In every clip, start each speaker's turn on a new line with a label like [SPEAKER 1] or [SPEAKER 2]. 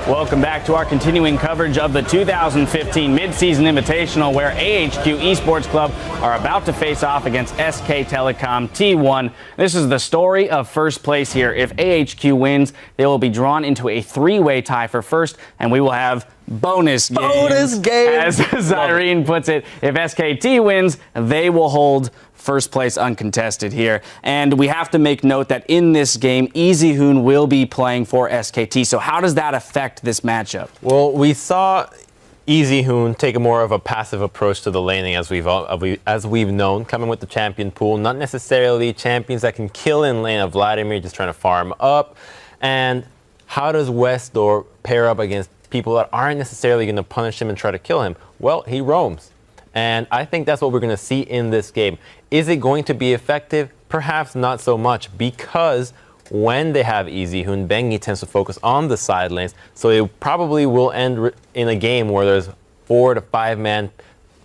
[SPEAKER 1] Welcome back to our continuing coverage of the 2015 Mid-Season Invitational, where AHQ Esports Club are about to face off against SK Telecom T1. This is the story of first place here. If AHQ wins, they will be drawn into a three-way tie for first, and we will have bonus games, as Zyrene puts it. If SKT wins, they will hold first place uncontested here. And we have to make note that in this game, EasyHoon will be playing for SKT. So how does that affect this matchup?
[SPEAKER 2] Well, we saw EasyHoon take a more of a passive approach to the laning as we've known, coming with the champion pool. Not necessarily champions that can kill in lane of Vladimir, just trying to farm up. And how does Westdoor pair up against people that aren't necessarily going to punish him and try to kill him? Well, he roams. And I think that's what we're going to see in this game. Is it going to be effective? Perhaps not so much, because when they have EasyHoon, Bengi tends to focus on the side lanes. So it probably will end in a game where there's 4 to 5 man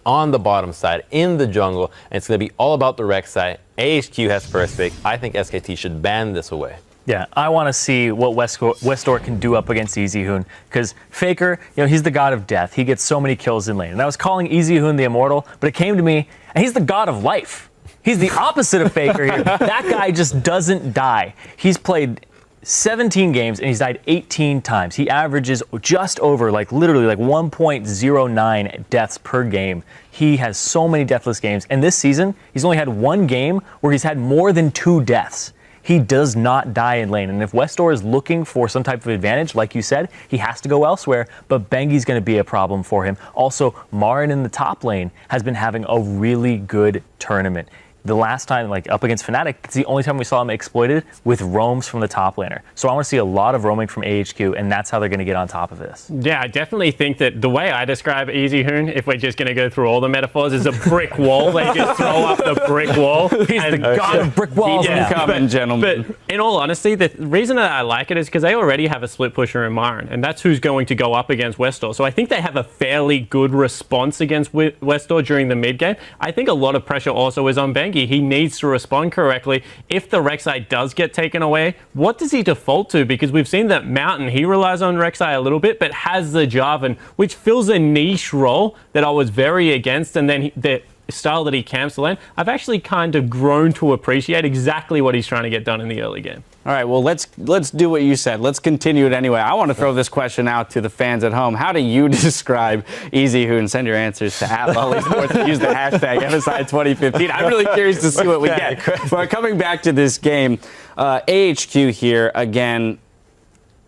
[SPEAKER 2] on the bottom side in the jungle. And it's going to be all about the Rex side. AHQ has first pick. I think SKT should ban this away.
[SPEAKER 3] Yeah, I want to see what Westdoor can do up against EasyHoon, because Faker, he's the god of death. He gets so many kills in lane. And I was calling EasyHoon the immortal, but it came to me, and he's the god of life. He's the opposite of Faker here. That guy just doesn't die. He's played 17 games, and he's died 18 times. He averages just over, literally 1.09 deaths per game. He has so many deathless games. And this season, he's only had one game where he's had more than 2 deaths. He does not die in lane. And if Westdoor is looking for some type of advantage, like you said, he has to go elsewhere. But Bengi's going to be a problem for him. Also, Marin in the top lane has been having a really good tournament. The last time, up against Fnatic, it's the only time we saw him exploited with roams from the top laner. So I want to see a lot of roaming from AHQ, and that's how they're going to get on top of this.
[SPEAKER 4] Yeah, I definitely think that the way I describe EasyHoon, if we're just going to go through all the metaphors, is a brick wall. They just throw up the brick wall.
[SPEAKER 3] He's the god of brick walls.
[SPEAKER 1] Coming, gentlemen.
[SPEAKER 4] But in all honesty, the reason that I like it is because they already have a split pusher in Marin, and that's who's going to go up against Westdoor. So I think they have a fairly good response against Westdoor during the mid game. I think a lot of pressure also is on Bengi. He needs to respond correctly. If the Rek'Sai does get taken away, what does he default to? Because we've seen that Mountain, he relies on Rek'Sai a little bit, but has the Jarvan, which fills a niche role that I was very against, and then the style that he camps the lane, I've actually kind of grown to appreciate exactly what he's trying to get done in the early game.
[SPEAKER 1] All right, well, let's do what you said. Let's continue it anyway. I want to throw this question out to the fans at home. How do you describe EasyHoon? Send your answers to @LollySports and use the hashtag MSI2015. I'm really curious to see what we get. But coming back to this game, AHQ here, again,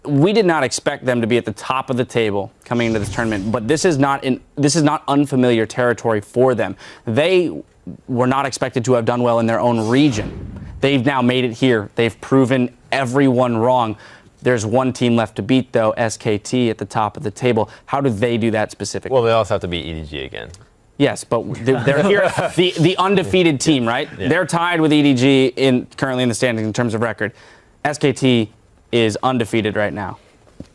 [SPEAKER 1] we did not expect them to be at the top of the table coming into this tournament, but this is not unfamiliar territory for them. They were not expected to have done well in their own region. They've now made it here. They've proven everyone wrong. There's one team left to beat, though, SKT at the top of the table. How do they do that specifically?
[SPEAKER 2] Well, they also have to beat EDG again.
[SPEAKER 1] Yes, but they're here, the undefeated team, right? Yeah. They're tied with EDG currently in the standings in terms of record. SKT is undefeated right now.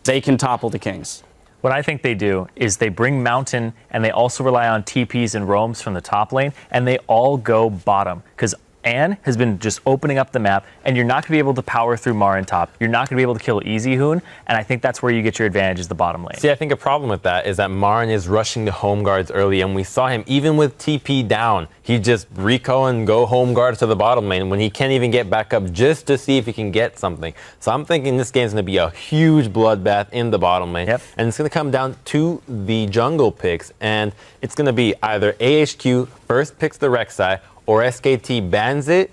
[SPEAKER 1] They can topple the Kings.
[SPEAKER 3] What I think they do is they bring Mountain, and they also rely on TPs and roams from the top lane, and they all go bottom, because Anne has been just opening up the map, and you're not going to be able to power through Marin top. You're not going to be able to kill EasyHoon, and I think that's where you get your advantage, is the bottom lane.
[SPEAKER 2] See, I think a problem with that is that Marin is rushing the home guards early, and we saw him, even with TP down, he just Rico and go home guards to the bottom lane when he can't even get back up just to see if he can get something. So I'm thinking this game's going to be a huge bloodbath in the bottom lane, and it's going to come down to the jungle picks, and it's going to be either AHQ first picks the Rek'Sai, or SKT bans it,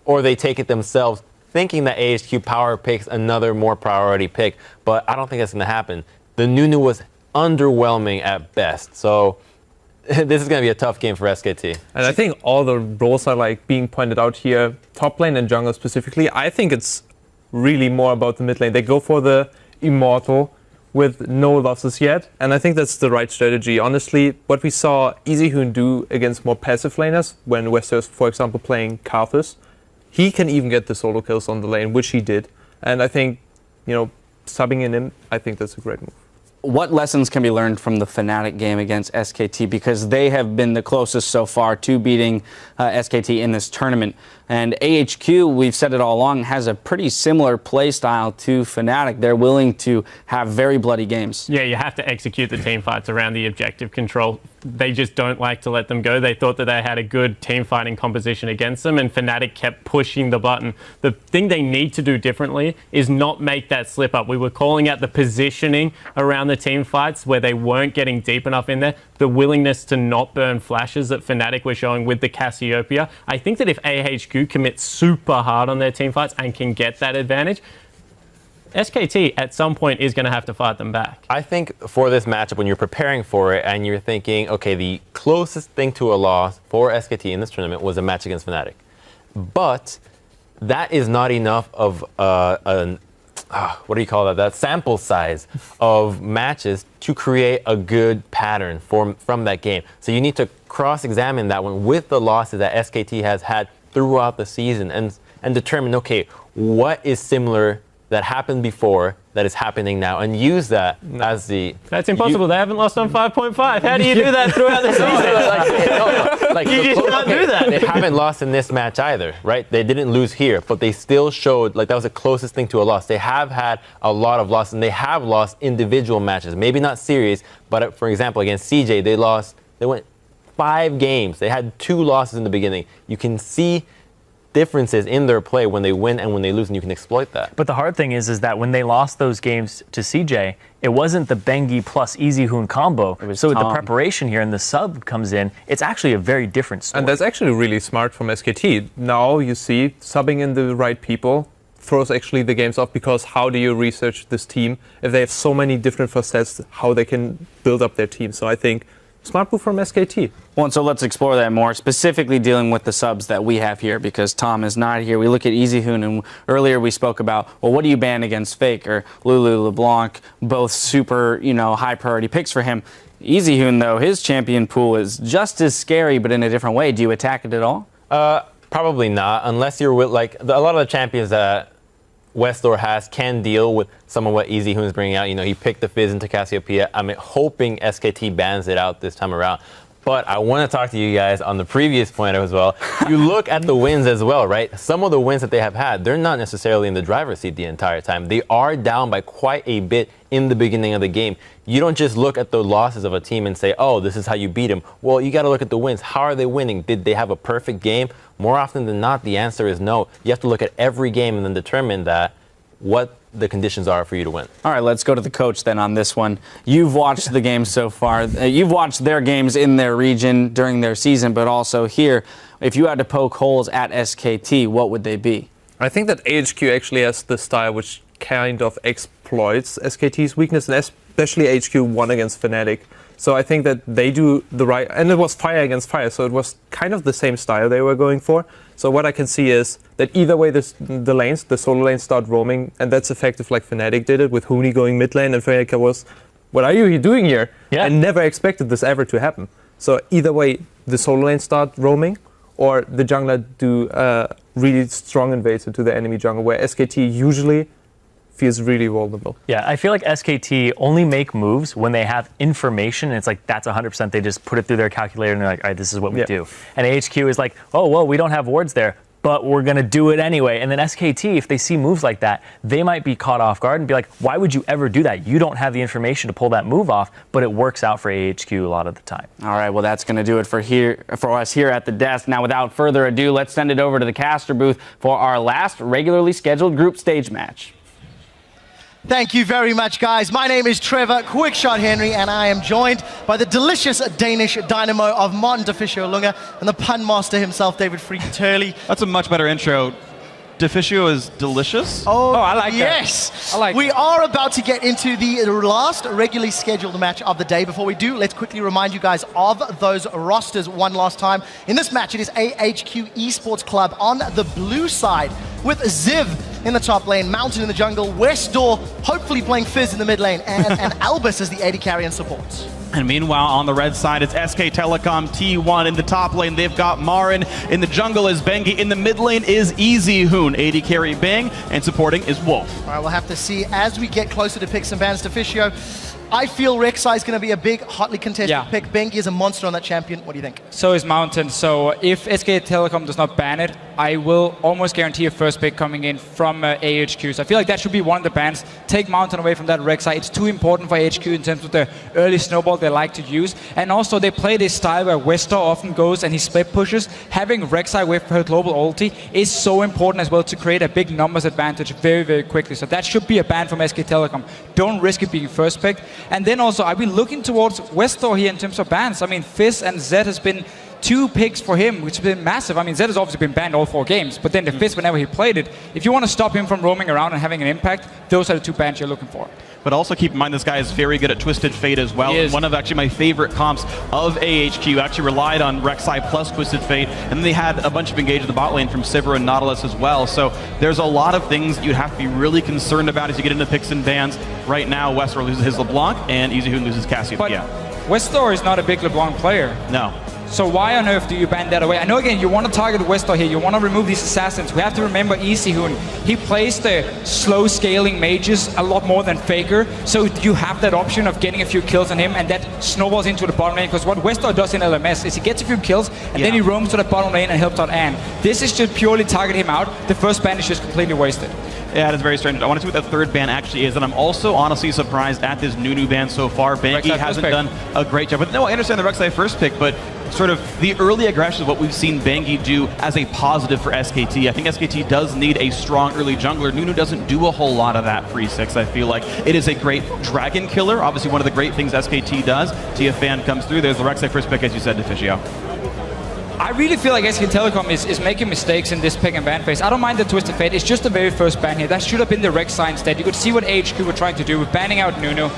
[SPEAKER 2] or they take it themselves, thinking that AHQ power picks another more priority pick. But I don't think that's going to happen. The Nunu was underwhelming at best. So this is going to be a tough game for SKT.
[SPEAKER 5] And I think all the roles are being pointed out here, top lane and jungle specifically. I think it's really more about the mid lane. They go for the immortal with no losses yet, and I think that's the right strategy. Honestly, what we saw EasyHoon do against more passive laners, when Westeros, for example, playing Karthus, he can even get the solo kills on the lane, which he did. And I think, subbing in him, I think that's a great move.
[SPEAKER 1] What lessons can be learned from the Fnatic game against SKT? Because they have been the closest so far to beating SKT in this tournament. And AHQ, we've said it all along, has a pretty similar play style to Fnatic. They're willing to have very bloody games.
[SPEAKER 4] Yeah, you have to execute the team fights around the objective control. They just don't like to let them go. They thought that they had a good team fighting composition against them, and Fnatic kept pushing the button. The thing they need to do differently is not make that slip up. We were calling out the positioning around the team fights where they weren't getting deep enough in there. The willingness to not burn flashes that Fnatic were showing with the Cassiopeia. I think that if AHQ commits super hard on their team fights and can get that advantage, SKT at some point is going to have to fight them back.
[SPEAKER 2] I think for this matchup, when you're preparing for it and you're thinking, okay, the closest thing to a loss for SKT in this tournament was a match against Fnatic. But that is not enough of what do you call that? That sample size of matches to create a good pattern from that game. So you need to cross-examine that one with the losses that SKT has had throughout the season and determine, okay, what is similar that happened before that is happening now, and use that as the...
[SPEAKER 4] That's impossible. They haven't lost on 5.5. How do you do that throughout the season? You just can't do that.
[SPEAKER 2] They haven't lost in this match either, right? They didn't lose here, but they still showed like that was the closest thing to a loss. They have had a lot of losses, and they have lost individual matches. Maybe not series, but for example, against CJ, they went 5 games. They had 2 losses in the beginning. You can see differences in their play when they win and when they lose, and you can exploit that.
[SPEAKER 3] But the hard thing is that when they lost those games to CJ, it wasn't the Bengi plus EasyHoon combo. So the preparation here and the sub comes in, it's actually a very different story.
[SPEAKER 5] And that's actually really smart from SKT. Now you see subbing in the right people throws actually the games off, because how do you research this team if they have so many different facets, how they can build up their team? So I think smart move from SKT.
[SPEAKER 1] Well, and so let's explore that more, specifically dealing with the subs that we have here, because Tom is not here. We look at EasyHoon, and earlier we spoke about, well, what do you ban against Faker? Lulu, LeBlanc, both super, high priority picks for him. EasyHoon, though, his champion pool is just as scary, but in a different way. Do you attack it at all?
[SPEAKER 2] Probably not, unless you're with, a lot of the champions that Westdoor can deal with some of what EasyHoon is bringing out. He picked the Fizz into Cassiopeia. I'm hoping SKT bans it out this time around. But I want to talk to you guys on the previous point as well. You look at the wins as well, right? Some of the wins that they have had, they're not necessarily in the driver's seat the entire time. They are down by quite a bit in the beginning of the game. You don't just look at the losses of a team and say, oh, this is how you beat them. Well, you got to look at the wins. How are they winning? Did they have a perfect game? More often than not, the answer is no. You have to look at every game and then determine what the conditions are for you to win.
[SPEAKER 1] All right, let's go to the coach then on this one. You've watched the games so far. You've watched their games in their region during their season, but also here. If you had to poke holes at SKT, what would they be?
[SPEAKER 5] I think that AHQ actually has the style which kind of exploits SKT's weakness, and especially AHQ won against Fnatic. So I think that they do the right, and it was fire against fire, so it was kind of the same style they were going for. So what I can see is that either way the solo lanes start roaming, and that's effective like Fnatic did it with Huni going mid lane, and Fnatic was, what are you doing here?
[SPEAKER 3] Yeah.
[SPEAKER 5] I never expected this ever to happen. So either way, the solo lanes start roaming, or the jungler do really strong invades into the enemy jungle, where SKT usually feels really vulnerable.
[SPEAKER 3] Yeah, I feel like SKT only make moves when they have information, and it's like, that's 100%. They just put it through their calculator, and they're like, all right, this is what we do. And AHQ is like, oh, well, we don't have wards there, but we're going to do it anyway. And then SKT, if they see moves like that, they might be caught off guard and be like, why would you ever do that? You don't have the information to pull that move off, but it works out for AHQ a lot of the time.
[SPEAKER 1] All right, well, that's going to do it for us here at the desk. Now, without further ado, let's send it over to the caster booth for our last regularly scheduled group stage match.
[SPEAKER 6] Thank you very much, guys. My name is Trevor Quickshot Henry, and I am joined by the delicious Danish dynamo of Martin Deficio Lunga and the pun master himself, David Freaky Turley.
[SPEAKER 7] That's a much better intro. Deficio is delicious?
[SPEAKER 6] Oh,
[SPEAKER 7] I like
[SPEAKER 6] yes.
[SPEAKER 7] that. I like
[SPEAKER 6] We are about to get into the last regularly scheduled match of the day. Before we do, let's quickly remind you guys of those rosters one last time. In this match, it is AHQ Esports Club on the blue side, with Ziv in the top lane, Mountain in the jungle, Westdoor hopefully playing Fizz in the mid lane, and Albus as the AD carry and support.
[SPEAKER 7] And meanwhile, on the red side, it's SK Telecom T1 in the top lane. They've got Marin. In the jungle is Bengi. In the mid lane is EasyHoon. AD carry Bang, and supporting is Wolf.
[SPEAKER 6] All right, we'll have to see as we get closer to picks and bans. Deficio, I feel Rek'Sai is going to be a big, hotly contested pick. Bengi is a monster on that champion. What do you think?
[SPEAKER 8] So is Mountain. So if SK Telecom does not ban it, I will almost guarantee a first pick coming in from AHQ. So I feel like that should be one of the bans. Take Mountain away from that Rek'Sai. It's too important for AHQ in terms of the early snowball they like to use. And also they play this style where Westor often goes and he split pushes. Having Rek'Sai with her global ulti is so important as well to create a big numbers advantage very, very quickly. So that should be a ban from SK Telecom. Don't risk it being first pick. And then also I've been looking towards Westor here in terms of bans. I mean, Fizz and Zed has been 2 picks for him, which has been massive. I mean, Zed has obviously been banned all 4 games, but then the Fizz, whenever he played it, if you want to stop him from roaming around and having an impact, those are the 2 bans you're looking for.
[SPEAKER 7] But also keep in mind this guy is very good at Twisted Fate as well. And one of actually my favorite comps of AHQ actually relied on Rek'Sai plus Twisted Fate. And then they had a bunch of engage in the bot lane from Sivir and Nautilus as well. So there's a lot of things you'd have to be really concerned about as you get into picks and bans. Right now, Westor loses his LeBlanc and EasyHoon loses Cassiopeia.
[SPEAKER 8] But Westor is not a big LeBlanc player.
[SPEAKER 7] No.
[SPEAKER 8] So why on earth do you ban that away? I know, again, you want to target Westor here. You want to remove these assassins. We have to remember EasyHoon. He plays the slow scaling mages a lot more than Faker. So you have that option of getting a few kills on him, and that snowballs into the bottom lane. Because what Westor does in LMS is he gets a few kills, and then he roams to the bottom lane and helps out Anne. This is just purely target him out. The first ban is just completely wasted.
[SPEAKER 7] Yeah, it is very strange. I want to see what that third ban actually is, and I'm also honestly surprised at this Nunu ban so far. Banky hasn't done a great job. But no, I understand the Rek'Sai first pick, but sort of the early aggression is what we've seen Banky do as a positive for SKT. I think SKT does need a strong early jungler. Nunu doesn't do a whole lot of that free 6, I feel like. It is a great dragon killer, obviously one of the great things SKT does. TFan comes through. There's the Rek'Sai first pick, as you said, Deficio.
[SPEAKER 8] I really feel like SK Telecom is making mistakes in this pick and ban phase. I don't mind the Twisted Fate. It's just the very first ban here. That should have been the Rek'Sai instead. You could see what AHQ were trying to do with banning out Nunu.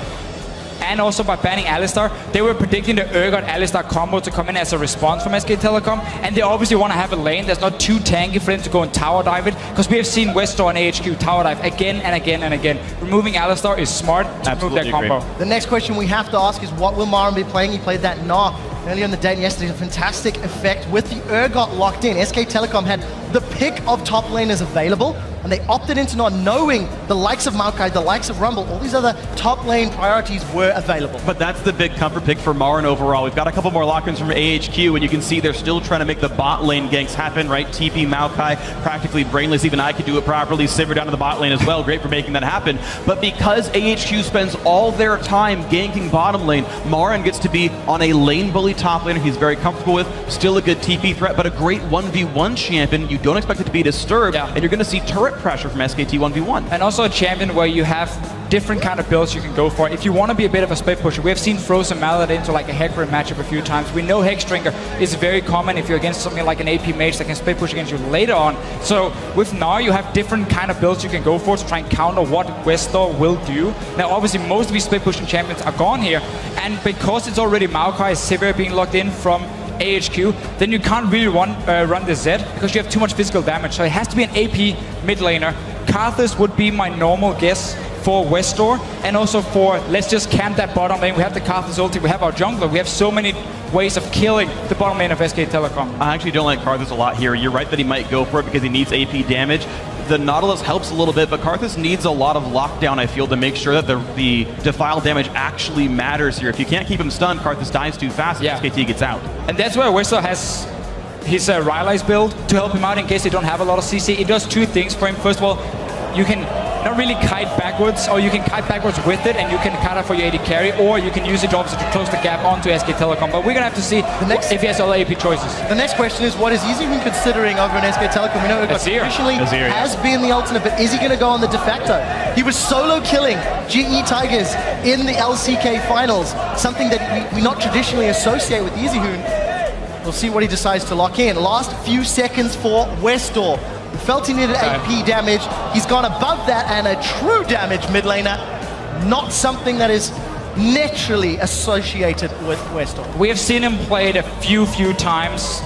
[SPEAKER 8] And also by banning Alistar, they were predicting the Urgot-Alistar combo to come in as a response from SK Telecom. And they obviously want to have a lane that's not too tanky for them to go and tower dive it. Because we have seen Westor and AHQ tower dive again and again and again. Removing Alistar is smart to remove that combo.
[SPEAKER 6] The next question we have to ask is, what will Marin be playing? He played that Gnar earlier in the day and yesterday. A fantastic effect with the Urgot locked in. SK Telecom had the pick of top laners available, and they opted into not knowing the likes of Maokai, the likes of Rumble, all these other top lane priorities were available.
[SPEAKER 7] But that's the big comfort pick for Marin overall. We've got a couple more lock-ins from AHQ, and you can see they're still trying to make the bot lane ganks happen, right? TP, Maokai, practically brainless. Even I could do it properly. Sivir down to the bot lane as well. Great for making that happen. But because AHQ spends all their time ganking bottom lane, Marin gets to be on a lane bully top laner he's very comfortable with. Still a good TP threat, but a great 1v1 champion. You don't expect it to be disturbed, and you're going to see turret pressure from SKT 1v1.
[SPEAKER 8] And also a champion where you have different kind of builds you can go for. If you want to be a bit of a split pusher, we have seen Frozen Mallet into like a Hecarim matchup a few times. We know Hexdrinker is very common if you're against something like an AP mage that can split push against you later on. So with Gnar, you have different kind of builds you can go for to try and counter what Westor will do. Now obviously most of these split pushing champions are gone here, and because it's already Maokai, Sivir being locked in from AHQ, then you can't really run the Zed because you have too much physical damage. So it has to be an AP mid laner. Karthus would be my normal guess for Westor, and also for, let's just camp that bottom lane. We have the Karthus ulti, we have our jungler, we have so many ways of killing the bottom lane of SK Telecom.
[SPEAKER 7] I actually don't like Karthus a lot here. You're right that he might go for it because he needs AP damage. The Nautilus helps a little bit, but Karthus needs a lot of lockdown, I feel, to make sure that the defile damage actually matters here. If you can't keep him stunned, Karthus dies too fast and SKT gets out.
[SPEAKER 8] And that's where Westor has his Rylai's build to help him out in case they don't have a lot of CC. It does 2 things for him. First of all, you can not really kite backwards, or you can kite backwards with it and you can kite out for your AD carry, or you can use it obviously to close the gap onto SK Telecom. But we're going to have to see if he has all AP choices.
[SPEAKER 6] The next question is, what is EasyHoon considering over in SK Telecom? We know Urgot traditionally has been the ultimate, but is he going to go on the de facto? He was solo killing GE Tigers in the LCK finals, something that we not traditionally associate with EasyHoon. We'll see what he decides to lock in. Last few seconds for Westor. He felt he needed AP damage. He's gone above that, and a true damage mid laner. Not something that is naturally associated with Westor.
[SPEAKER 8] We have seen him play it a few times.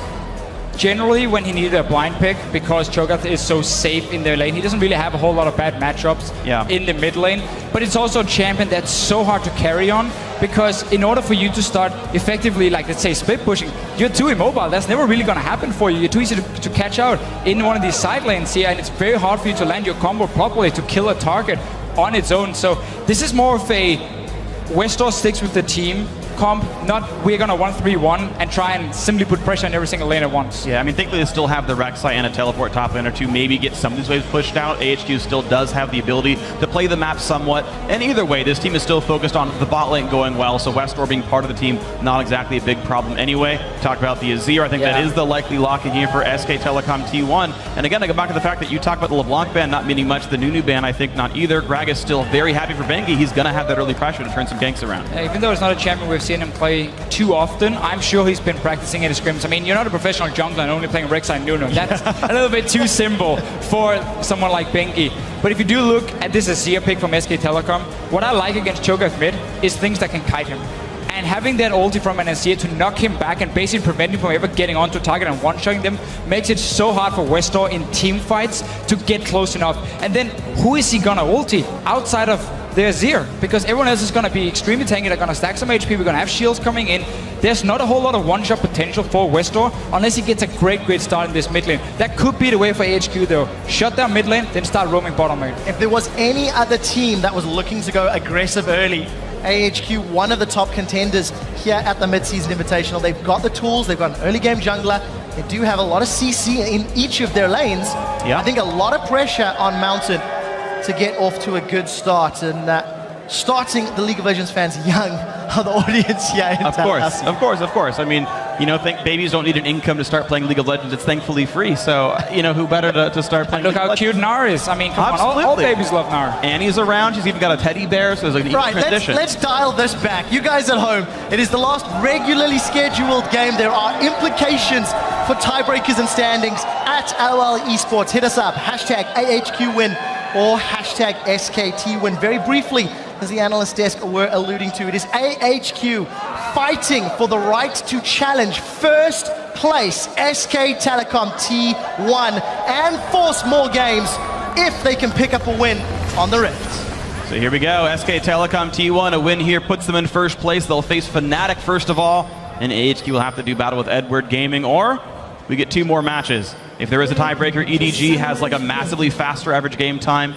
[SPEAKER 8] Generally when he needed a blind pick, because Cho'Gath is so safe in their lane. He doesn't really have a whole lot of bad matchups in the mid lane. But it's also a champion that's so hard to carry on, because in order for you to start effectively, like let's say split pushing, you're too immobile. That's never really going to happen for you. You're too easy to catch out in one of these side lanes here, and it's very hard for you to land your combo properly to kill a target on its own. So this is more of a Westor sticks with the team, comp, not we're going to 1-3-1 and try and simply put pressure on every single lane at once.
[SPEAKER 7] Yeah, I mean, thankfully they still have the Rek'Sai and a teleport top laner to maybe get some of these waves pushed out. AHQ still does have the ability to play the map somewhat. And either way, this team is still focused on the bot lane going well, so Westor being part of the team, not exactly a big problem anyway. Talk about the Azir. I think that is the likely lock in here for SK Telecom T1. And again, I go back to the fact that you talk about the LeBlanc ban not meaning much, the Nunu ban I think not either. Greg is still very happy for Bengi. He's going to have that early pressure to turn some ganks around.
[SPEAKER 8] Even though it's not a champion we've seen him play too often, I'm sure he's been practicing in his scrims. I mean, you're not a professional jungler and only playing Rek'Sai and Nunu. That's a little bit too simple for someone like Bengi. But if you do look at this Azir pick from SK Telecom, what I like against Cho'Gath mid is things that can kite him. And having that ulti from an Azir to knock him back and basically prevent him from ever getting onto target and one-shotting them makes it so hard for Westor in team fights to get close enough. And then who is he gonna ulti outside of the Azir? Because everyone else is gonna be extremely tanky, they're gonna stack some HP, we're gonna have shields coming in. There's not a whole lot of one-shot potential for Westor unless he gets a great start in this mid lane. That could be the way for AHQ though. Shut down mid lane, then start roaming bottom lane.
[SPEAKER 6] If there was any other team that was looking to go aggressive early, AHQ, one of the top contenders here at the mid-season invitational. They've got the tools, they've got an early game jungler. They do have a lot of CC in each of their lanes. Yeah. I think a lot of pressure on Mountain to get off to a good start. And starting the League of Legends fans young are the audience here in
[SPEAKER 7] Of course. I mean, you know, babies don't need an income to start playing League of Legends. It's thankfully free. So, you know, who better to start playing
[SPEAKER 8] Look how cute Gnar is. I mean, come on, all babies love Gnar.
[SPEAKER 7] Annie's around. She's even got a teddy bear, so there's like an even transition.
[SPEAKER 6] Let's dial this back. You guys at home, it is the last regularly scheduled game. There are implications for tiebreakers and standings at LL Esports. Hit us up, hashtag AHQ win or hashtag SKT win. Very briefly, as the analyst desk were alluding to, it is AHQ fighting for the right to challenge first place SK Telecom T1 and force more games if they can pick up a win on the Rift.
[SPEAKER 7] So here we go, SK Telecom T1, a win here puts them in first place. They'll face Fnatic first of all, and AHQ will have to do battle with Edward Gaming, or we get 2 more matches. If there is a tiebreaker, EDG has like a massively faster average game time.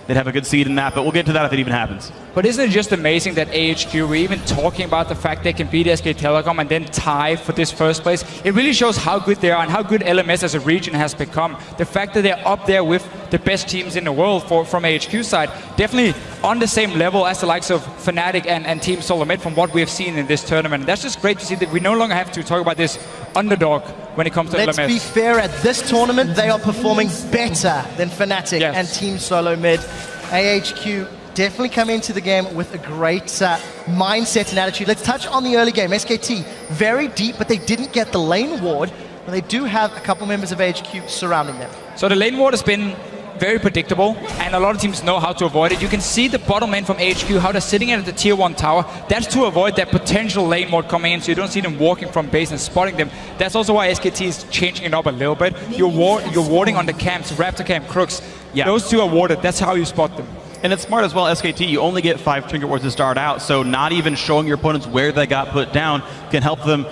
[SPEAKER 7] They'd have a good seed in that, but we'll get to that if it even happens.
[SPEAKER 8] But isn't it just amazing that AHQ, we're even talking about the fact they can beat SK Telecom and then tie for this first place? It really shows how good they are and how good LMS as a region has become. The fact that they're up there with the best teams in the world from AHQ's side, definitely on the same level as the likes of Fnatic and Team Solomid from what we have seen in this tournament. And that's just great to see that we no longer have to talk about this underdog when it comes to LMS.
[SPEAKER 6] Let's be fair, at this tournament, they are performing better than Fnatic and Team Solomid. AHQ definitely come into the game with a great mindset and attitude. Let's touch on the early game. SKT, very deep, but they didn't get the lane ward. But they do have a couple members of AHQ surrounding them.
[SPEAKER 8] So the lane ward has been very predictable, and a lot of teams know how to avoid it. You can see the bottom lane from AHQ, how they're sitting at the tier 1 tower. That's to avoid that potential lane mode coming in, so you don't see them walking from base and spotting them. That's also why SKT is changing it up a little bit. You're warding on the camps, Raptor Camp, Crooks. Yeah. Those two are warded. That's how you spot them.
[SPEAKER 7] And it's smart as well, SKT, you only get 5 trinket wards to start out, so not even showing your opponents where they got put down can help them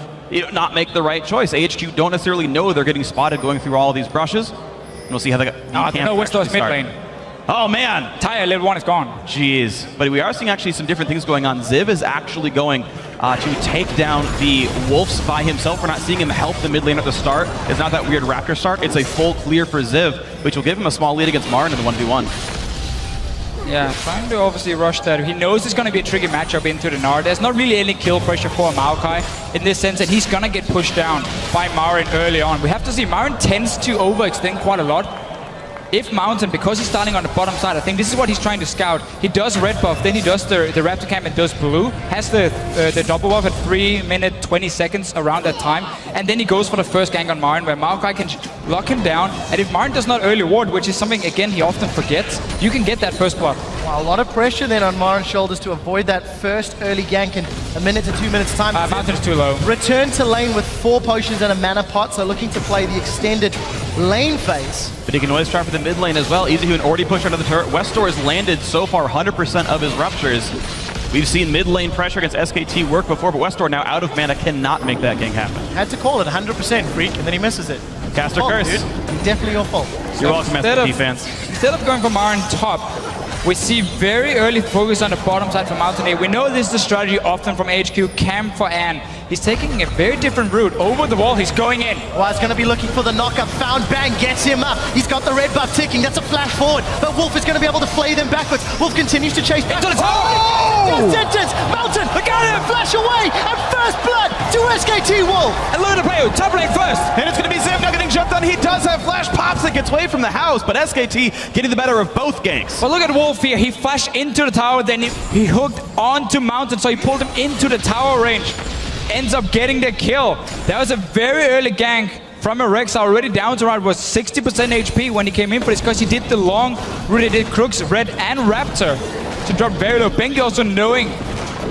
[SPEAKER 7] not make the right choice. AHQ don't necessarily know they're getting spotted going through all of these brushes. And we'll see how they got.
[SPEAKER 8] No, Westor's mid lane.
[SPEAKER 7] Oh man!
[SPEAKER 8] Tire level 1 is gone.
[SPEAKER 7] Jeez. But we are seeing actually some different things going on. Ziv is actually going to take down the Wolves by himself. We're not seeing him help the mid lane at the start. It's not that weird Raptor start. It's a full clear for Ziv, which will give him a small lead against Marn in the 1v1.
[SPEAKER 8] Yeah, trying to obviously rush that. He knows it's going to be a tricky matchup into the Gnar. There's not really any kill pressure for Maokai in this sense, and he's going to get pushed down by Marin early on. We have to see, Marin tends to overextend quite a lot. If Mountain, because he's starting on the bottom side, I think this is what he's trying to scout. He does red buff, then he does the Raptor Camp and does blue, has the double buff at 3 minutes, 20 seconds around that time, and then he goes for the first gank on Marin, where Maokai can lock him down, and if Marin does not early ward, which is something, again, he often forgets, you can get that first block.
[SPEAKER 6] Wow, a lot of pressure then on Marin's shoulders to avoid that first early gank in 1 minute to 2 minutes time.
[SPEAKER 8] Mountain's too low.
[SPEAKER 6] Return to lane with 4 potions and a mana pot, so looking to play the extended lane phase.
[SPEAKER 7] But he can always try for the mid lane as well. EasyHoon already pushed under the turret. Westor has landed so far 100% of his ruptures. We've seen mid lane pressure against SKT work before, but Westor now out of mana cannot make that gank happen.
[SPEAKER 6] Had to call it 100% Freak, and then he misses it.
[SPEAKER 7] Caster curse.
[SPEAKER 6] Dude. Definitely your fault.
[SPEAKER 7] You're welcome, SKT fans.
[SPEAKER 8] Instead of going for Marin top, We see very early focus on the bottom side from Mountain A. We know this is the strategy often from AHQ, camp for Ann. He's taking a very different route. Over the wall, he's going in.
[SPEAKER 6] Well, he's going to be looking for the knockup. Found Bang, gets him up. He's got the red buff ticking. That's a flash forward. But Wolf is going to be able to flay them backwards. Wolf continues to chase back.
[SPEAKER 8] Oh!
[SPEAKER 6] Sentence! Mountain, got him! Flash away! And first blood to SKT Wolf!
[SPEAKER 9] And look at the play, top lane first.
[SPEAKER 7] And it's going to be Ziv now getting jumped on. He does have flash pops that gets away from the house, but SKT getting the better of both ganks.
[SPEAKER 8] But look at Wolf here. He flashed into the tower, then he hooked onto Mountain, so he pulled him into the tower range. Ends up getting the kill. That was a very early gank from a Rex, already down to around was 60% HP when he came in, but it's because he did the long route. He did Crooks, Red, and Raptor to drop very low. Bengi also knowing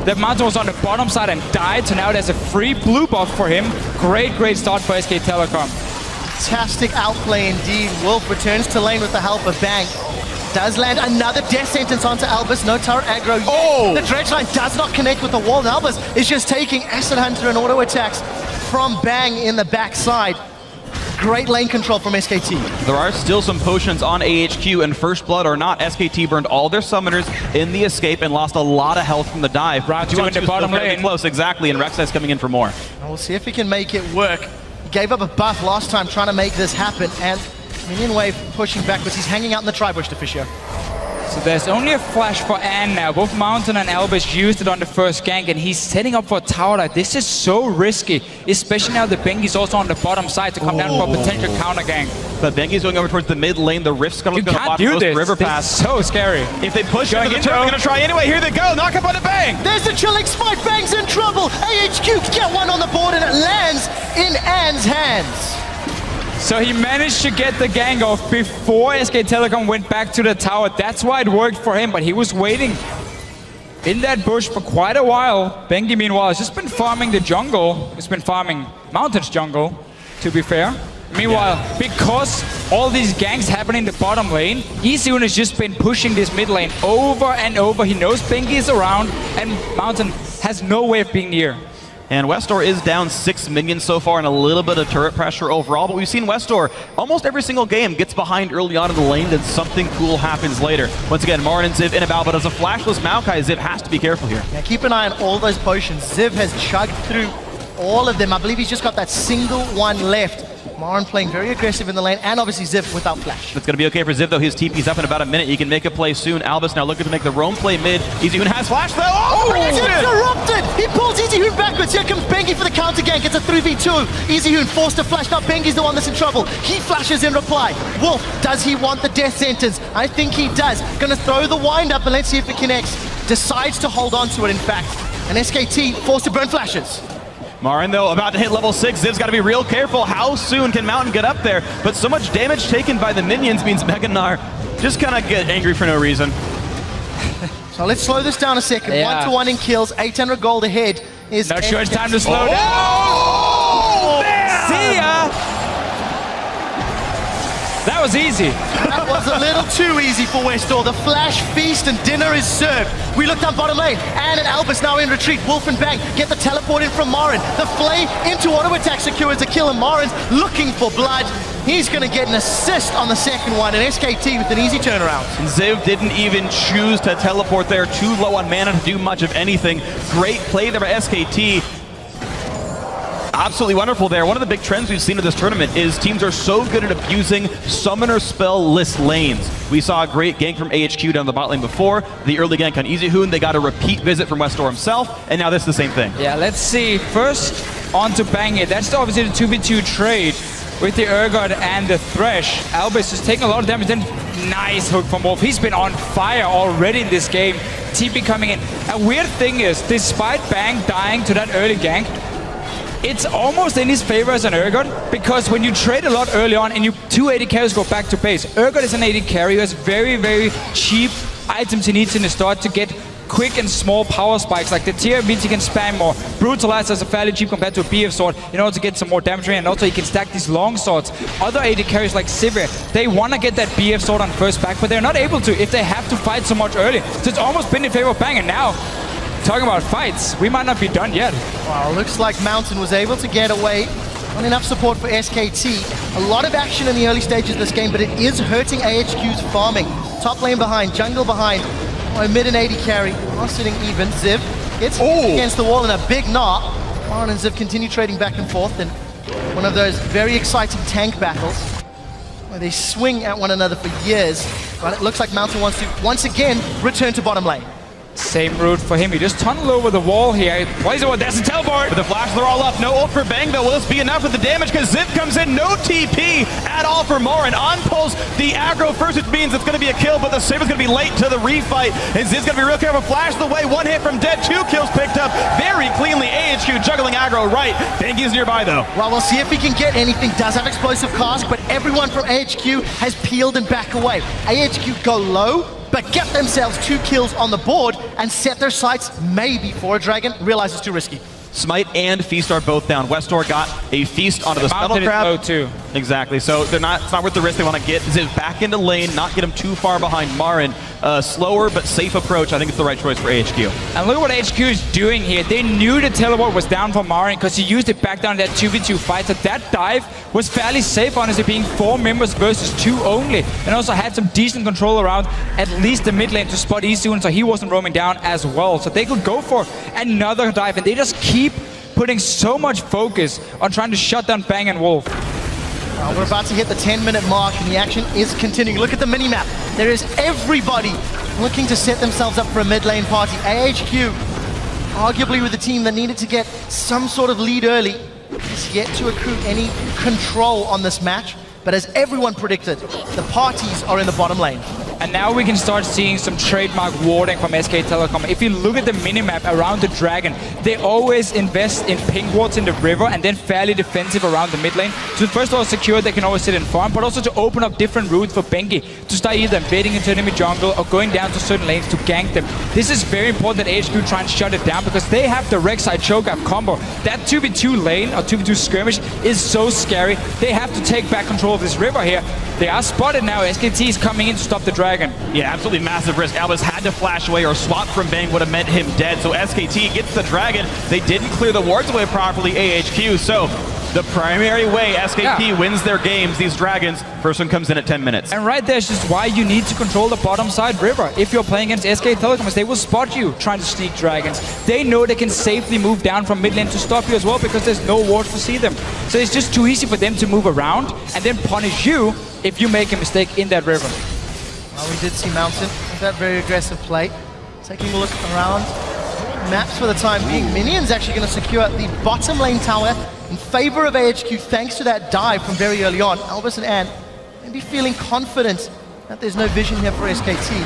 [SPEAKER 8] that Mountain was on the bottom side and died, so now there's a free blue buff for him. Great start for SK Telecom.
[SPEAKER 6] Fantastic outplay indeed. Wolf returns to lane with the help of Bang. Does land another death sentence onto Albus. No turret aggro yet.
[SPEAKER 7] Oh!
[SPEAKER 6] The dredge line does not connect with the wall. And Albus is just taking Acid Hunter and auto attacks from Bang in the backside. Great lane control from SKT.
[SPEAKER 7] There are still some potions on AHQ, and First Blood or not, SKT burned all their summoners in the escape and lost a lot of health from the dive.
[SPEAKER 8] Right, two in the bottom lane.
[SPEAKER 7] Close, exactly, and Rek'Sai's coming in for more.
[SPEAKER 6] We'll see if he can make it work. He gave up a buff last time trying to make this happen, and Minion Wave pushing backwards. He's hanging out in the tri-bush to Fisher.
[SPEAKER 8] So there's only a flash for Ann now. Both Mountain and Albus used it on the first gank, and he's setting up for a tower dive. This is so risky, especially now that Bengi's also on the bottom side to come down for a potential counter gank.
[SPEAKER 7] But Bengi's going over towards the mid lane. The Rift's coming
[SPEAKER 8] You can't do this.
[SPEAKER 7] River
[SPEAKER 8] This
[SPEAKER 7] Pass.
[SPEAKER 8] is so scary.
[SPEAKER 7] If they push
[SPEAKER 8] Going
[SPEAKER 7] into the
[SPEAKER 8] in,
[SPEAKER 7] turret, they're
[SPEAKER 8] though.
[SPEAKER 7] going to try anyway. Here they go. Knock up on the Bang.
[SPEAKER 6] There's the chilling spike. Bang's in trouble. AHQ get one on the board, and it lands in Ann's hands.
[SPEAKER 8] So he managed to get the gang off before SK Telecom went back to the tower. That's why it worked for him, but he was waiting in that bush for quite a while. Bengi, meanwhile, has just been farming the jungle. He's been farming Mountain's jungle, to be fair. Meanwhile, because all these ganks happen in the bottom lane, EasyHoon has just been pushing this mid lane over and over. He knows Bengi is around, and Mountain has no way of being near.
[SPEAKER 7] And Westor is down 6 minions so far and a little bit of turret pressure overall, but we've seen Westor almost every single game gets behind early on in the lane, then something cool happens later. Once again, Marin and Ziv in about, but as a flashless Maokai, Ziv has to be careful here.
[SPEAKER 6] Now keep an eye on all those potions. Ziv has chugged through all of them. I believe he's just got that single one left. Marin playing very aggressive in the lane, and obviously Ziv without flash.
[SPEAKER 7] That's going to be okay for Ziv, though. His TP's up in about a minute. He can make a play soon. Albus now looking to make the roam play mid. EasyHoon has flash, though. Oh,
[SPEAKER 6] He's interrupted! He pulls EasyHoon backwards. Here comes Bengi for the counter gank. It's a 3v2. EasyHoon forced to flash. Now Bengi's the one that's in trouble. He flashes in reply. Wolf, does he want the death sentence? I think he does. Gonna throw the wind up and let's see if it connects. Decides to hold on to it, in fact. And SKT forced to burn flashes.
[SPEAKER 7] Marin, though, about to hit level 6. Ziv's got to be real careful. How soon can Mountain get up there? But so much damage taken by the minions means Meganar just kind of get angry for no reason.
[SPEAKER 6] So let's slow this down a second.
[SPEAKER 8] Yeah.
[SPEAKER 6] 1-to-1 in kills, 800 gold ahead. Is
[SPEAKER 8] Not sure it's time to slow down.
[SPEAKER 7] Oh!
[SPEAKER 8] See ya! That was easy.
[SPEAKER 6] That was a little too easy for Westor. The flash feast and dinner is served. We look down bottom lane. Ann and Albus now in retreat. Wolf and Bang get the teleport in from Marin. The flay into auto attack secures a kill, and Marin's looking for blood. He's going to get an assist on the second one, and SKT with an easy turnaround.
[SPEAKER 7] Ziv didn't even choose to teleport there. Too low on mana to do much of anything. Great play there by SKT. Absolutely wonderful there. One of the big trends we've seen in this tournament is teams are so good at abusing summoner spell-less lanes. We saw a great gank from AHQ down the bot lane before. The early gank on EasyHoon, they got a repeat visit from Westor himself, and now this is the same thing.
[SPEAKER 8] Yeah, let's see. First, on to Bang It. That's obviously the 2v2 trade with the Urgot and the Thresh. Albus is taking a lot of damage. Then nice hook from Wolf. He's been on fire already in this game. TP coming in. A weird thing is, despite Bang dying to that early gank, it's almost in his favor as an Urgot, because when you trade a lot early on and you 2 AD carries go back to base, Urgot is an AD carry who has very, very cheap items he needs in the start to get quick and small power spikes. Like the tier means he can spam more. Brutalizer is fairly cheap compared to a BF sword in order to get some more damage in, and also he can stack these long swords. Other AD carries like Sivir, they want to get that BF sword on first back, but they're not able to if they have to fight so much early. So it's almost been in favor of Bang, and now talking about fights, we might not be done yet.
[SPEAKER 6] Well, looks like Mountain was able to get away Not enough support for SKT. A lot of action in the early stages of this game, but it is hurting AHQ's farming. Top lane behind, jungle behind. Oh, mid and 80 carry. Are sitting even. Ziv gets against the wall in a big knot. Marin and Ziv continue trading back and forth in one of those very exciting tank battles where they swing at one another for years. But it looks like Mountain wants to once again return to bottom lane.
[SPEAKER 8] Same route for him. He just tunnel over the wall here. Plays it with that's a teleport.
[SPEAKER 7] With the flash, they're all up. No ult for Bang, though. Will this be enough with the damage? Because Zip comes in. No TP at all for Morin. On pulse the aggro first, which means it's going to be a kill, but the Saber's going to be late to the refight. And Zip's going to be real careful. Flash the way. One hit from Dead. 2 kills picked up very cleanly. AHQ juggling aggro right. Bangy's nearby, though.
[SPEAKER 6] Well, we'll see if he can get anything. Does have explosive cask, but everyone from AHQ has peeled and back away. AHQ go low, but get themselves 2 kills on the board and set their sights maybe for a dragon. Realize it's too risky.
[SPEAKER 7] Smite and Feast are both down. Westor got a Feast onto the Scuttle Crab.
[SPEAKER 8] Low too.
[SPEAKER 7] Exactly, so it's not worth the risk. They want to get Ziv back into lane, not get him too far behind Marin. Slower but safe approach. I think it's the right choice for AHQ.
[SPEAKER 8] And look at what AHQ is doing here. They knew the teleport was down for Marin because he used it back down in that 2v2 fight. So that dive was fairly safe, honestly, being 4 members versus 2 only. And also had some decent control around at least the mid lane to spot Isun, so he wasn't roaming down as well. So they could go for another dive, and they just keep putting so much focus on trying to shut down Bang and Wolf.
[SPEAKER 6] We're about to hit the 10-minute mark, and the action is continuing. Look at the minimap. There is everybody looking to set themselves up for a mid lane party. AHQ, arguably with the team that needed to get some sort of lead early, is yet to accrue any control on this match. But as everyone predicted, the parties are in the bottom lane.
[SPEAKER 8] And now we can start seeing some trademark warding from SK Telecom. If you look at the minimap around the Dragon, they always invest in pink wards in the river and then fairly defensive around the mid lane. So first of all, secure they can always sit and farm, but also to open up different routes for Bengi to start either invading into enemy jungle or going down to certain lanes to gank them. This is very important that AHQ try and shut it down because they have the Rek'Sai choke-up combo. That 2v2 lane or 2v2 skirmish is so scary. They have to take back control of this river here. They are spotted now. SKT is coming in to stop the Dragon.
[SPEAKER 7] Yeah, absolutely massive risk. Albus had to flash away or swap from Bang would have meant him dead. So SKT gets the Dragon. They didn't clear the wards away properly, AHQ. So the primary way SKT wins their games, these Dragons, first one comes in at 10 minutes.
[SPEAKER 8] And right there is just why you need to control the bottom side river. If you're playing against SK Telecom, they will spot you trying to sneak Dragons. They know they can safely move down from mid lane to stop you as well because there's no wards to see them. So it's just too easy for them to move around and then punish you if you make a mistake in that river.
[SPEAKER 6] Well, we did see Mountain with that very aggressive play. Taking a look around. Maps for the time being. Minions actually going to secure the bottom lane tower in favor of AHQ thanks to that dive from very early on. Albus and Ant maybe feeling confident that there's no vision here for SKT.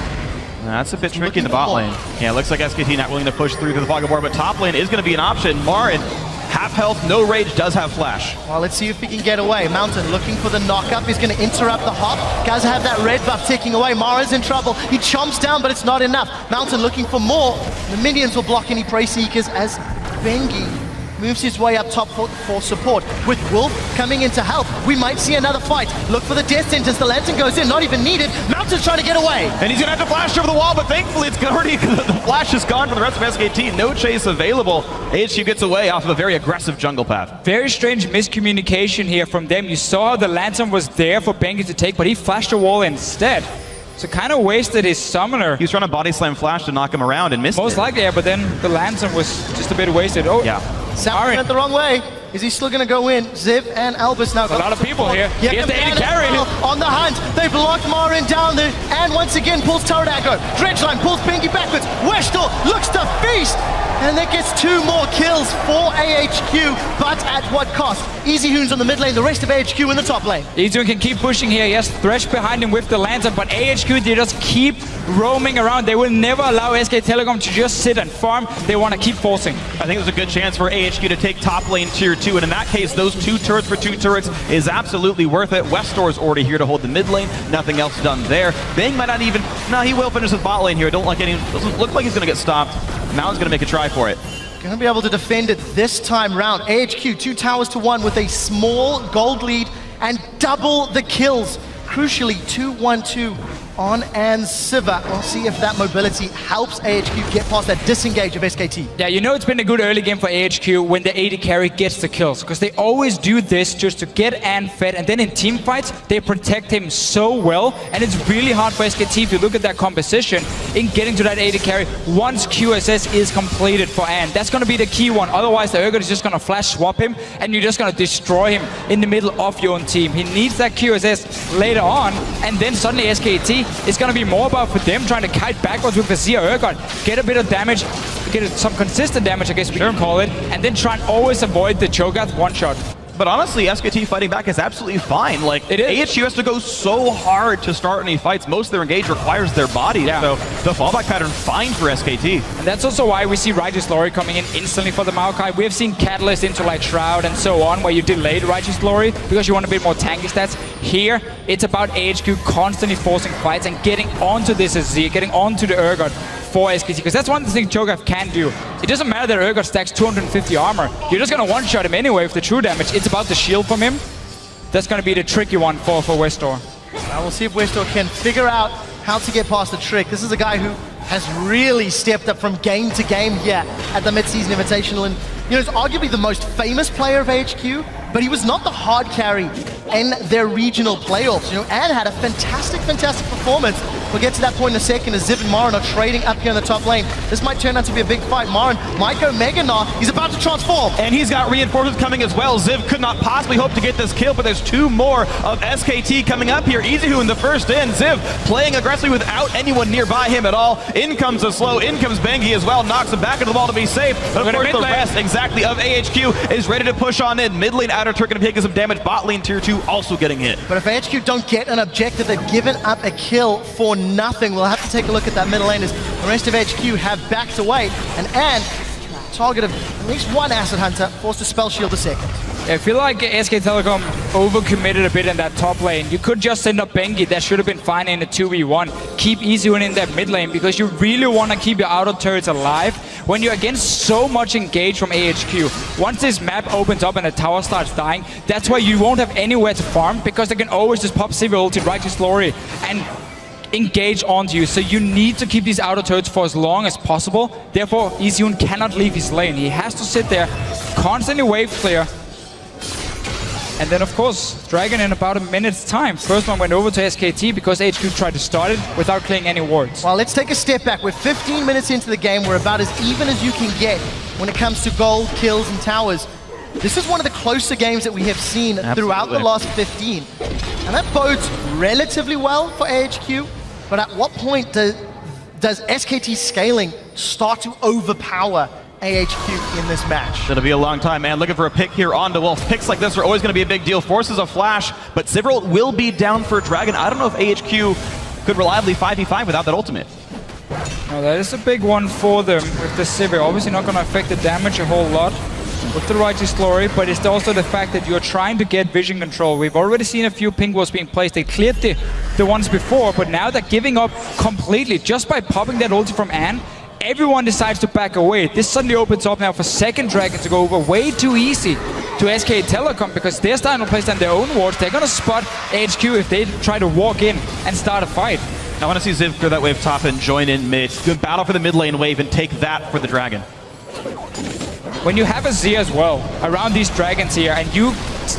[SPEAKER 7] That's a bit tricky in the bot lane. Yeah, it looks like SKT not willing to push through to the fog of war, but top lane is going to be an option. Marin, half health, no rage, does have flash.
[SPEAKER 6] Well, let's see if he can get away. Mountain looking for the knock-up. He's going to interrupt the hop. Guys have that red buff ticking away. Mara's in trouble. He chomps down, but it's not enough. Mountain looking for more. The minions will block any prey seekers as Bengi moves his way up top for support. With Wolf coming in to help, we might see another fight. Look for the death sentence. The lantern goes in, not even needed. Mountain's trying to get away.
[SPEAKER 7] And he's going to have to flash over the wall, but thankfully it's already, the flash is gone for the rest of SKT. No chase available. AHQ gets away off of a very aggressive jungle path.
[SPEAKER 8] Very strange miscommunication here from them. You saw how the lantern was there for Bengi to take, but he flashed the wall instead. So kind of wasted his summoner.
[SPEAKER 7] He was trying to body slam flash to knock him around and missed
[SPEAKER 8] Most likely, yeah, but then the lantern was just a bit wasted. Oh,
[SPEAKER 7] yeah.
[SPEAKER 6] Sound went the wrong way. Is he still going to go in? Ziv and Albus now.
[SPEAKER 8] A lot of people here. He has the AD carry.
[SPEAKER 6] On the hunt. They blocked Marin down there. And once again pulls turret aggro. Dredgeline pulls Bengi backwards. Westor looks to feast. And that gets 2 more kills for AHQ. But at what cost? Easy Hoons on the mid lane. The rest of AHQ in the top lane.
[SPEAKER 8] Easy can keep pushing here. Yes, Thresh behind him with the lantern. But AHQ, they just keep roaming around. They will never allow SK Telecom to just sit and farm. They want to keep forcing.
[SPEAKER 7] I think there's a good chance for AHQ to take top lane tier 2. And in that case, those 2 turrets for 2 turrets is absolutely worth it. Westor's already here to hold the mid lane. Nothing else done there. Bang might not even... No, he will finish his bot lane here. Doesn't look like he's going to get stopped. Now he's going to make a try for it.
[SPEAKER 6] Going to be able to defend it this time round. AHQ 2 towers to 1 with a small gold lead and double the kills. crucially 2-1-2 on Siva. We'll see if that mobility helps AHQ get past that disengage of SKT.
[SPEAKER 8] Yeah, you know it's been a good early game for AHQ when the AD carry gets the kills, because they always do this just to get An fed, and then in team fights, they protect him so well, and it's really hard for SKT, if you look at that composition, in getting to that AD carry once QSS is completed for An. That's going to be the key one, otherwise the Urgot is just going to flash swap him, and you're just going to destroy him in the middle of your own team. He needs that QSS later on, and then suddenly SKT is going to be more about for them trying to kite backwards with the Zia Urgot, get a bit of damage, get some consistent damage, I guess we can call it, and then try and always avoid the Cho'Gath one-shot.
[SPEAKER 7] But honestly, SKT fighting back is absolutely fine. Like, AHQ has to go so hard to start any fights. Most of their engage requires their bodies, so the fallback pattern fine for SKT.
[SPEAKER 8] And that's also why we see Righteous Glory coming in instantly for the Maokai. We have seen Catalyst into like Shroud and so on, where you delayed Righteous Glory because you want a bit more tanky stats. Here, it's about AHQ constantly forcing fights and getting onto this Azir, getting onto the Urgot for SKT, because that's one thing Cho'Gath can do. It doesn't matter that Urgot stacks 250 armor. You're just going to one-shot him anyway with the true damage. It's about the shield from him. That's going to be the tricky one for Westor.
[SPEAKER 6] Now we'll see if Westor can figure out how to get past the trick. This is a guy who has really stepped up from game to game here at the Mid-Season Invitational, and you know, he's arguably the most famous player of AHQ, but he was not the hard carry in their regional playoffs. You know, An had a fantastic performance. We'll get to that point in a second as Ziv and Marin are trading up here in the top lane. This might turn out to be a big fight. Marin might go Mega Gnar. He's about to transform.
[SPEAKER 7] And he's got reinforcements coming as well. Ziv could not possibly hope to get this kill, but there's two more of SKT coming up here. EasyHoo in the first in. Ziv playing aggressively without anyone nearby him at all. In comes the slow, in comes Bengi as well. Knocks him back into the wall to be safe. But of course the rest exactly of AHQ is ready to push on in. Mid lane Outer Turk going to be taking some damage. Bot lane tier 2 also getting hit.
[SPEAKER 6] But if AHQ don't get an objective, they've given up a kill for nothing. We'll have to take a look at that middle lane as the rest of HQ have backed away. And An, target of at least one Acid Hunter, forced to spell shield a second.
[SPEAKER 8] I feel like SK Telecom overcommitted a bit in that top lane. You could just send up Bengi, that should have been fine in a 2v1. Keep EasyHoo in that mid lane because you really want to keep your outer turrets alive when you're against so much engage from AHQ. Once this map opens up and the tower starts dying, that's why you won't have anywhere to farm because they can always just pop Sivir ult in Righteous Glory and engage onto you. So you need to keep these outer turrets for as long as possible. Therefore, EasyHoo cannot leave his lane. He has to sit there, constantly wave clear. And then, of course, Dragon in about a minute's time. First one went over to SKT because HQ tried to start it without clearing any wards.
[SPEAKER 6] Well, let's take a step back. We're 15 minutes into the game. We're about as even as you can get when it comes to gold, kills, and towers. This is one of the closer games that we have seen throughout the last 15. And that bodes relatively well for AHQ. But at what point does SKT scaling start to overpower AHQ in this match?
[SPEAKER 7] It'll be a long time, man. Looking for a pick here onto Wolf. Picks like this are always going to be a big deal. Forces a flash, but Sivir will be down for Dragon. I don't know if AHQ could reliably 5v5 without that ultimate.
[SPEAKER 8] No, that is a big one for them with the Sivir. Obviously not going to affect the damage a whole lot with the Righteous Glory, but it's also the fact that you're trying to get vision control. We've already seen a few pink walls being placed. They cleared the ones before, but now they're giving up completely just by popping that ulti from An. Everyone decides to back away. This suddenly opens up now for second Dragon to go over way too easy to SK Telecom because they're starting to place down their own wards. They're going to spot HQ if they try to walk in and start a fight.
[SPEAKER 7] I want to see Ziv clear that wave top and join in mid. Good battle for the mid lane wave and take that for the Dragon.
[SPEAKER 8] When you have a Zia as well around these dragons here and you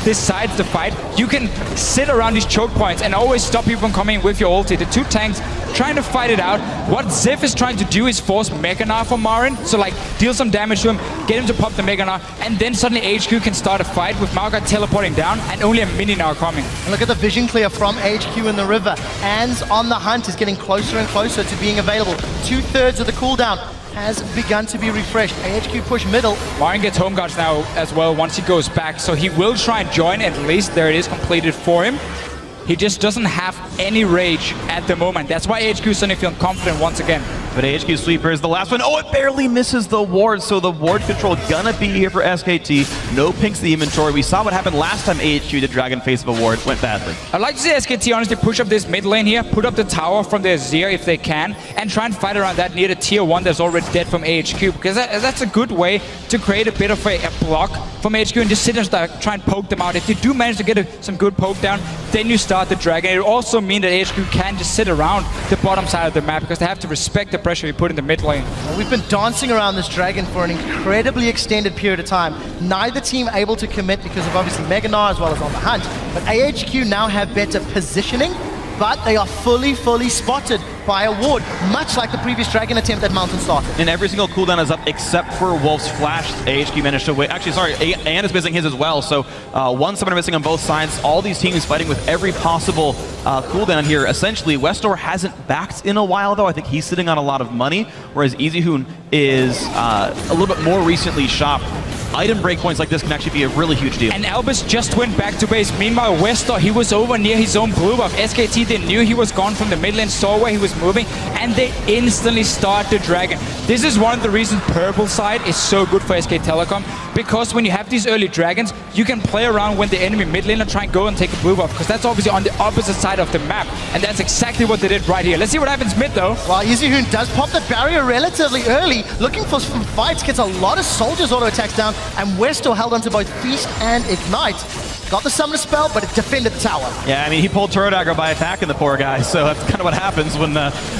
[SPEAKER 8] decide to fight, you can sit around these choke points and always stop people from coming with your ulti. The two tanks trying to fight it out. What Ziv is trying to do is force Mega Gnar for Marin, so like deal some damage to him, get him to pop the Mega Gnar, and then suddenly HQ can start a fight with Maokai teleporting down and only a mini Gnar coming.
[SPEAKER 6] And look at the vision clear from HQ in the river. An's on the hunt is getting closer and closer to being available. 2/3 of the cooldown has begun to be refreshed. AHQ push middle.
[SPEAKER 8] Marin gets home guards now as well once he goes back, so he will try and join. At least there it is completed for him. He just doesn't have any rage at the moment. That's why AHQ is suddenly feeling confident once again.
[SPEAKER 7] But AHQ Sweeper is the last one. Oh, it barely misses the ward, so the ward control gonna be here for SKT. No pinks the inventory. We saw what happened last time AHQ did Dragon face of a ward. Went badly.
[SPEAKER 8] I'd like to see SKT honestly push up this mid lane here, put up the tower from their Zir if they can, and try and fight around that near the tier 1 that's already dead from AHQ, because that's a good way to create a bit of a block from AHQ and just sit and try and poke them out. If you do manage to get some good poke down, then you start the Dragon. It will also mean that AHQ can just sit around the bottom side of the map because they have to respect the pressure you put in the mid lane.
[SPEAKER 6] Well, we've been dancing around this Dragon for an incredibly extended period of time. Neither team able to commit because of obviously Mega Gnar as well as on the hunt. But AHQ now have better positioning, but they are fully spotted by a ward, much like the previous Dragon attempt that Mountain started.
[SPEAKER 7] And every single cooldown is up except for Wolf's Flash. AHQ managed to wait. Actually, sorry, Ann is missing his as well. So one summoner missing on both sides. All these teams fighting with every possible cooldown here. Essentially, Westor hasn't backed in a while, though. I think he's sitting on a lot of money, whereas EasyHoon is a little bit more recently shopped. Item breakpoints like this can actually be a really huge deal.
[SPEAKER 8] And Albus just went back to base. Meanwhile, Westor, he was over near his own blue buff. SKT, they knew he was gone from the mid lane, saw where he was moving, and they instantly start the Dragon. This is one of the reasons purple side is so good for SK Telecom, because when you have these early Dragons, you can play around when the enemy mid lane and try and go and take a blue buff, because that's obviously on the opposite side of the map, and that's exactly what they did right here. Let's see what happens mid, though.
[SPEAKER 6] Well, EasyHoon does pop the barrier relatively early, looking for some fights, gets a lot of soldiers auto attacks down, and Westor held onto both Feast and Ignite. Got the summoner spell, but it defended the tower.
[SPEAKER 7] Yeah, I mean, he pulled turret aggro by attacking the poor guy, so that's kind of what happens when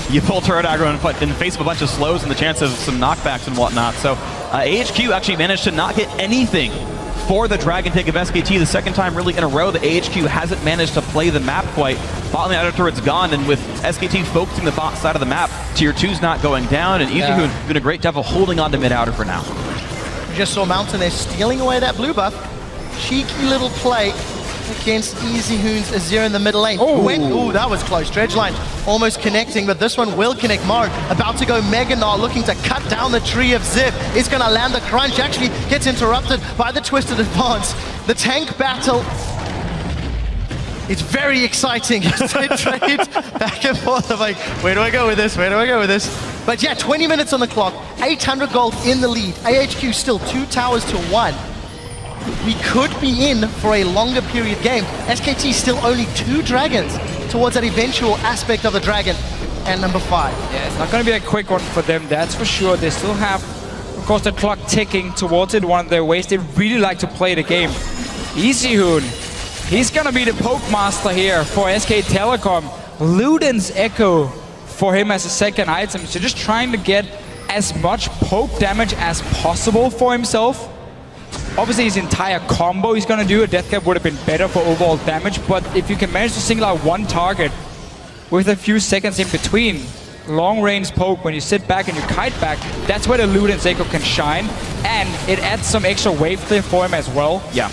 [SPEAKER 7] you pull turret aggro and face a bunch of slows and the chance of some knockbacks and whatnot. So AHQ actually managed to not get anything for the Dragon take of SKT the second time really in a row that AHQ hasn't managed to play the map quite. Bottom outer turret's gone, and with SKT focusing the bot side of the map, tier 2's not going down, and EasyHoon doing a great job of holding on to mid outer for now.
[SPEAKER 6] We just saw Mountain there stealing away that blue buff. Cheeky little play against EasyHoon's Azir in the middle lane. Ooh, that was close. Dredgeline almost connecting, but this one will connect. Marin about to go Mega Gnar, looking to cut down the tree of Ziv. It's going to land the crunch. Actually gets interrupted by the Twisted Advance. The tank battle, it's very exciting. They trade back and forth. I'm like, where do I go with this? Where do I go with this? But yeah, 20 minutes on the clock, 800 gold in the lead. AHQ still 2 towers to 1. We could be in for a longer period game. SKT still only 2 dragons towards that eventual aspect of the dragon. And number 5.
[SPEAKER 8] Yeah, it's not going to be a quick one for them, that's for sure. They still have, of course, the clock ticking towards it, one of their ways. They really like to play the game. EasyHoon, he's going to be the poke master here for SK Telecom. Luden's Echo for him as a second item. So just trying to get as much poke damage as possible for himself. Obviously, his entire combo he's going to do, a death cap would have been better for overall damage, but if you can manage to single out one target with a few seconds in between, long-range poke, when you sit back and you kite back, that's where the Luden's Echo can shine, and it adds some extra wave clear for him as well.
[SPEAKER 7] Yeah.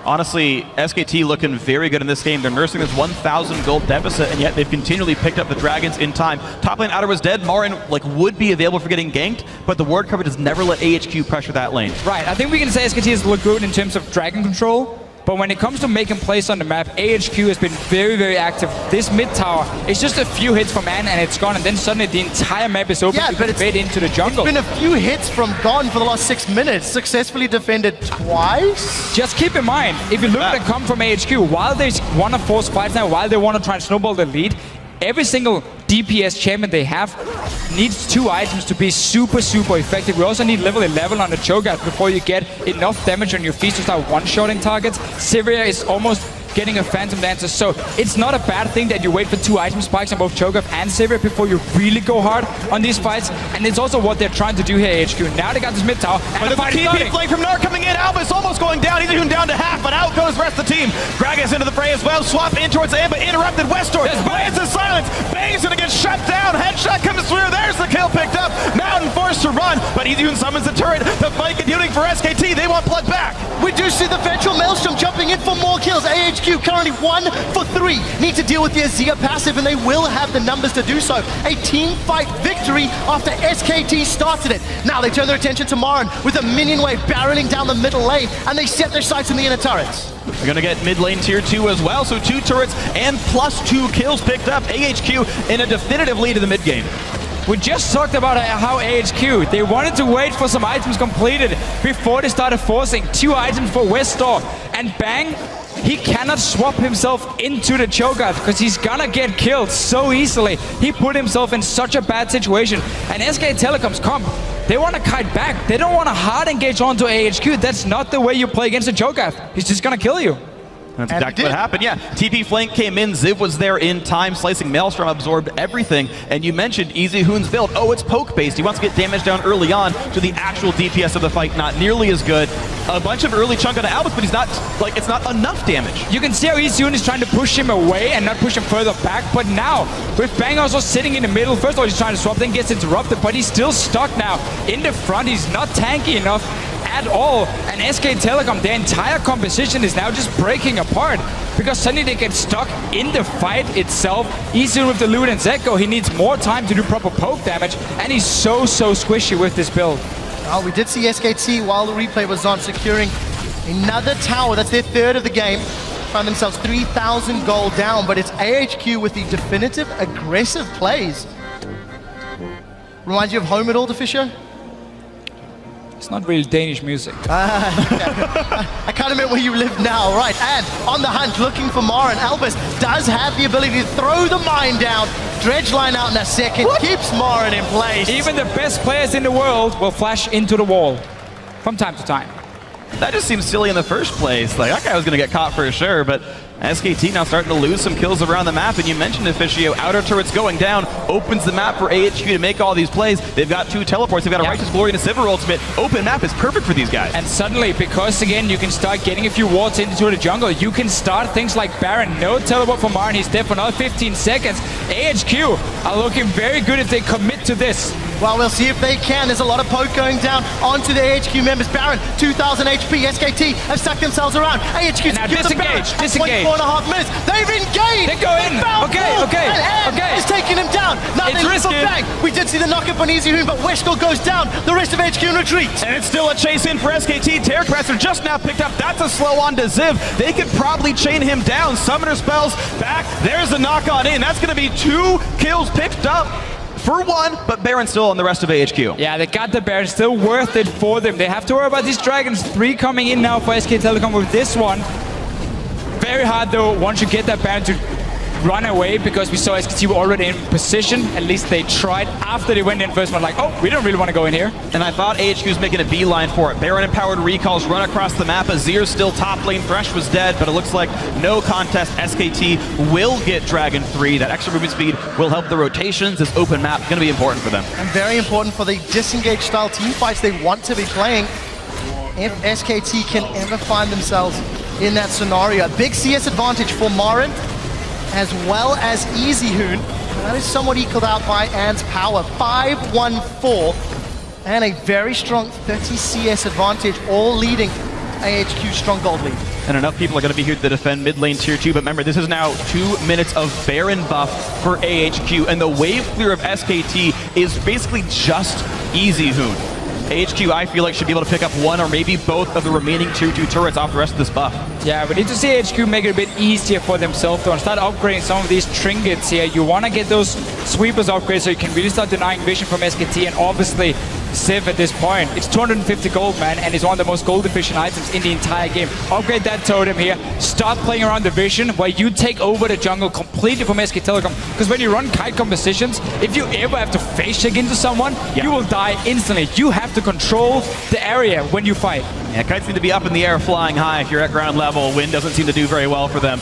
[SPEAKER 7] Honestly, SKT looking very good in this game. They're nursing this 1,000 gold deficit, and yet they've continually picked up the Dragons in time. Top lane outer was dead. Marin would be available for getting ganked, but the ward coverage has never let AHQ pressure that lane.
[SPEAKER 8] Right, I think we can say SKT has looked good in terms of Dragon control, but when it comes to making plays on the map, AHQ has been very active. This mid tower, it's just a few hits from Ann and it's gone, and then suddenly the entire map is open to invade into the jungle.
[SPEAKER 6] It's been a few hits from Gone for the last 6 minutes, successfully defended twice.
[SPEAKER 8] Just keep in mind, if you look at the come from AHQ, while they want to force fights now, while they want to try and snowball the lead, every single DPS champion they have needs 2 items to be super effective. We also need level 11 on the Cho'Gath before you get enough damage on your feast to start one-shotting targets. Sivir is almost getting a Phantom Dancer, so it's not a bad thing that you wait for 2 item spikes on both Cho'Gath and Sivir before you really go hard on these fights, and it's also what they're trying to do here, AHQ. Now they got this mid tower, and the fight is starting.
[SPEAKER 7] Flame from Gnar coming in, Albus almost going down, EasyHoon down to half, but out goes the rest of the team. Gragas into the fray as well, swap in towards Ann, but interrupted. Westor lands in silence, Bane's gonna get shut down, headshot comes through, there's the kill picked up. Mountain forced to to run, but Easyhoon summons the turret. The fight continuing for SKT. They want blood back.
[SPEAKER 6] We do see the Ventral Maelstrom jumping in for more kills. AHQ currently 1 for 3. Need to deal with the Azir passive, and they will have the numbers to do so. A team fight victory after SKT started it. Now they turn their attention to Marin with a minion wave barreling down the middle lane, and they set their sights on the inner turrets.
[SPEAKER 7] We're going to get mid lane tier 2 as well, so 2 turrets and +2 kills picked up. AHQ in a definitive lead in the mid game.
[SPEAKER 8] We just talked about how AHQ, they wanted to wait for some items completed before they started forcing 2 items for Westor. And bang, he cannot swap himself into the Cho'Gath because he's gonna get killed so easily. He put himself in such a bad situation. And SK Telecom's comp, they want to kite back. They don't want to hard engage onto AHQ. That's not the way you play against a Cho'Gath. He's just gonna kill you.
[SPEAKER 7] That's exactly what happened, yeah. TP flank came in, Ziv was there in time, slicing Maelstrom, absorbed everything. And you mentioned Easyhoon's build. Oh, it's poke-based. He wants to get damage down early on to the actual DPS of the fight, not nearly as good. A bunch of early chunk on Albus, but he's not, like, it's not enough damage.
[SPEAKER 8] You can see how Easyhoon is trying to push him away and not push him further back. But now, with Bang also sitting in the middle, first of all, he's trying to swap, then gets interrupted, but he's still stuck now. In the front, he's not tanky enough at all. And SK Telecom, their entire composition is now just breaking apart because suddenly they get stuck in the fight itself. Easyhoon with the loot and Zeko, he needs more time to do proper poke damage, and he's so squishy with this build.
[SPEAKER 6] Oh, we did see SKT while the replay was on securing another tower. That's their 3rd of the game. Found themselves 3,000 gold down, but it's AHQ with the definitive aggressive plays. Reminds you of home at all, Fisher?
[SPEAKER 8] It's not really Danish music.
[SPEAKER 6] I kind of meant where you live now, right? And on the hunt, looking for Marin. Albus does have the ability to throw the mine down. Dredge line out in a second, keeps Marin in place.
[SPEAKER 8] Even the best players in the world will flash into the wall from time to time.
[SPEAKER 7] That just seems silly in the first place. Like, that guy was going to get caught for sure, but SKT now starting to lose some kills around the map, and you mentioned Officio, outer turrets going down, opens the map for AHQ to make all these plays. They've got 2 teleports, they've got a Righteous Glory and a Sivir ultimate. Open map is perfect for these guys.
[SPEAKER 8] And suddenly, because again, you can start getting a few wards into the jungle, you can start things like Baron. No teleport for Marin, he's dead for another 15 seconds. AHQ are looking very good if they commit to this.
[SPEAKER 6] Well, we'll see if they can. There's a lot of poke going down onto the AHQ members. Baron, 2,000 HP. SKT have stuck themselves around. AHQ
[SPEAKER 8] disengage.
[SPEAKER 6] 24.5 minutes. They've engaged.
[SPEAKER 8] They go in. Okay.
[SPEAKER 6] He's taking him down. Now they look for Bang. We did see the knock-up on Easyhoon, but Westor goes down. The rest of AHQ in retreat.
[SPEAKER 7] And it's still a chase in for SKT. Terror Capacitor just now picked up. That's a slow on to Ziv. They could probably chain him down. Summoner spells back. There's the knock on in. That's going to be 2 kills picked up. For 1, but Baron still on the rest of AHQ.
[SPEAKER 8] Yeah, they got the Baron, still worth it for them. They have to worry about these dragons. 3 coming in now for SK Telecom with this one. Very hard though, once you get that Baron to run away, because we saw SKT were already in position. At least they tried after they went in first one, like, oh, we don't really want to go in here.
[SPEAKER 7] And I thought AHQ was making a beeline for it. Baron empowered recalls run across the map. Azir's still top lane. Thresh was dead, but it looks like no contest. SKT will get Dragon 3. That extra movement speed will help the rotations. This open map going to be important for them.
[SPEAKER 6] And very important for the disengaged style team fights they want to be playing. If SKT can ever find themselves in that scenario. A big CS advantage for Marin, as well as Easyhoon. That is somewhat equaled out by Ant's power. 5-1-4, and a very strong 30 CS advantage, all leading AHQ strong gold lead.
[SPEAKER 7] And enough people are going to be here to defend mid lane tier 2, but remember, this is now 2 minutes of Baron buff for AHQ, and the wave clear of SKT is basically just Easyhoon. AHQ, I feel like, should be able to pick up 1 or maybe both of the remaining tier 2 turrets off the rest of this buff.
[SPEAKER 8] Yeah, we need to see AHQ make it a bit easier for themselves though, and start upgrading some of these trinkets here. You want to get those sweepers upgrades so you can really start denying vision from SKT, and obviously Civ at this point. It's 250 gold, man, and it's one of the most gold efficient items in the entire game. Upgrade that totem here. Start playing around the vision where you take over the jungle completely from SK Telecom. Because when you run kite compositions, if you ever have to face check into someone, you will die instantly. You have to control the area when you fight.
[SPEAKER 7] Yeah, kites need to be up in the air, flying high if you're at ground level. Wind doesn't seem to do very well for them.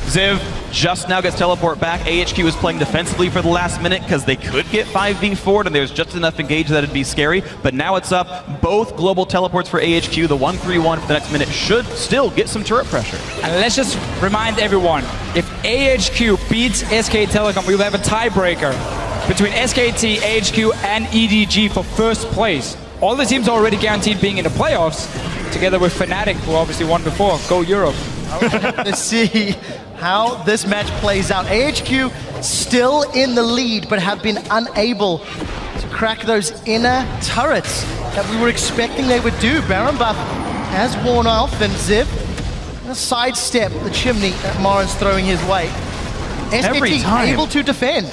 [SPEAKER 7] Ziv just now gets teleport back. AHQ is playing defensively for the last minute because they could get 5v4'd and there's just enough engage that it'd be scary. But now it's up. Both global teleports for AHQ. The 1-3-1 for the next minute should still get some turret pressure.
[SPEAKER 8] And let's just remind everyone, if AHQ beats SK Telecom, we will have a tiebreaker between SKT, AHQ, and EDG for first place. All the teams are already guaranteed being in the playoffs, together with Fnatic, who obviously won before. Go Europe.
[SPEAKER 6] Let's see how this match plays out. AHQ still in the lead, but have been unable to crack those inner turrets that we were expecting they would do. Baron buff has worn off, and Ziv gonna sidestep the chimney that Marin's throwing his way. SKT able to defend.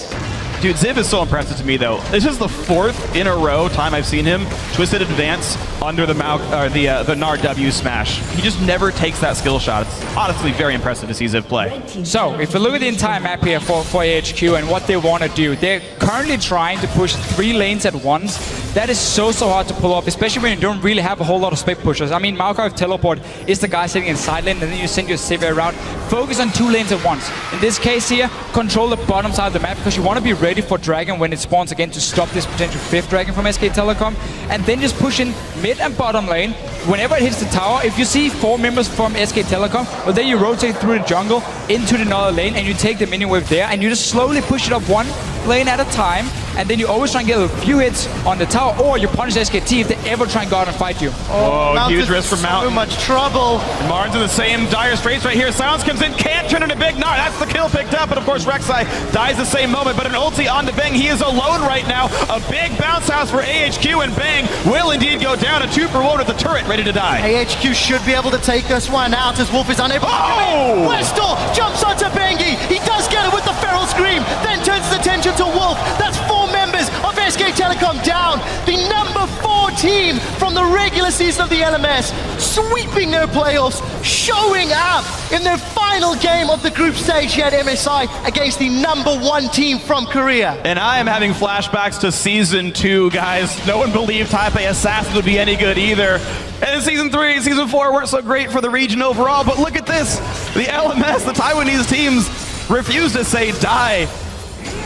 [SPEAKER 7] Dude, Ziv is so impressive to me, though. This is the 4th in a row time I've seen him twisted advance under the Gnar W smash. He just never takes that skill shot. It's honestly very impressive to see Ziv play.
[SPEAKER 8] So, if we look at the entire map here for AHQ and what they want to do, they're currently trying to push 3 lanes at once. That is so hard to pull off, especially when you don't really have a whole lot of spec pushers. I mean, Maokai with Teleport is the guy sitting in side lane, and then you send your Sivir around. Focus on 2 lanes at once. In this case here, control the bottom side of the map, because you want to be ready for Dragon when it spawns again to stop this potential 5th Dragon from SK Telecom. And then just push in mid and bottom lane. Whenever it hits the tower, if you see 4 members from SK Telecom, well, then you rotate through the jungle into another lane, and you take the minion wave there, and you just slowly push it up 1 lane at a time, and then you always try and get a few hits on the tower, or you punish SKT if they ever try and go out and fight you.
[SPEAKER 7] Oh, huge risk for Mountain.
[SPEAKER 6] So much trouble.
[SPEAKER 7] And Marin's in the same dire straits right here. Silence comes in, can't turn into Big Gnar. That's the kill picked up, and of course Rek'Sai dies the same moment, but an ulti on to Bang. He is alone right now. A big bounce house for AHQ, and Bang will indeed go down. A 2-for-1 with the turret ready to die.
[SPEAKER 6] AHQ should be able to take this one out as Wolf is unable to do it. Westor jumps onto Bengi. He does get it with the Feral Scream, then turns his attention to Wolf. That's 4 members of SK Telecom down. The number 4 team from the regular season of the LMS, sweeping their playoffs, showing up in their final game of the group stage here at MSI against the number 1 team from Korea.
[SPEAKER 7] And I am having flashbacks to Season 2, guys. No one believed Taipei Assassin would be any good either. And in Season 3 and Season 4 weren't so great for the region overall, but look at this. The LMS, the Taiwanese teams, refuse to say die.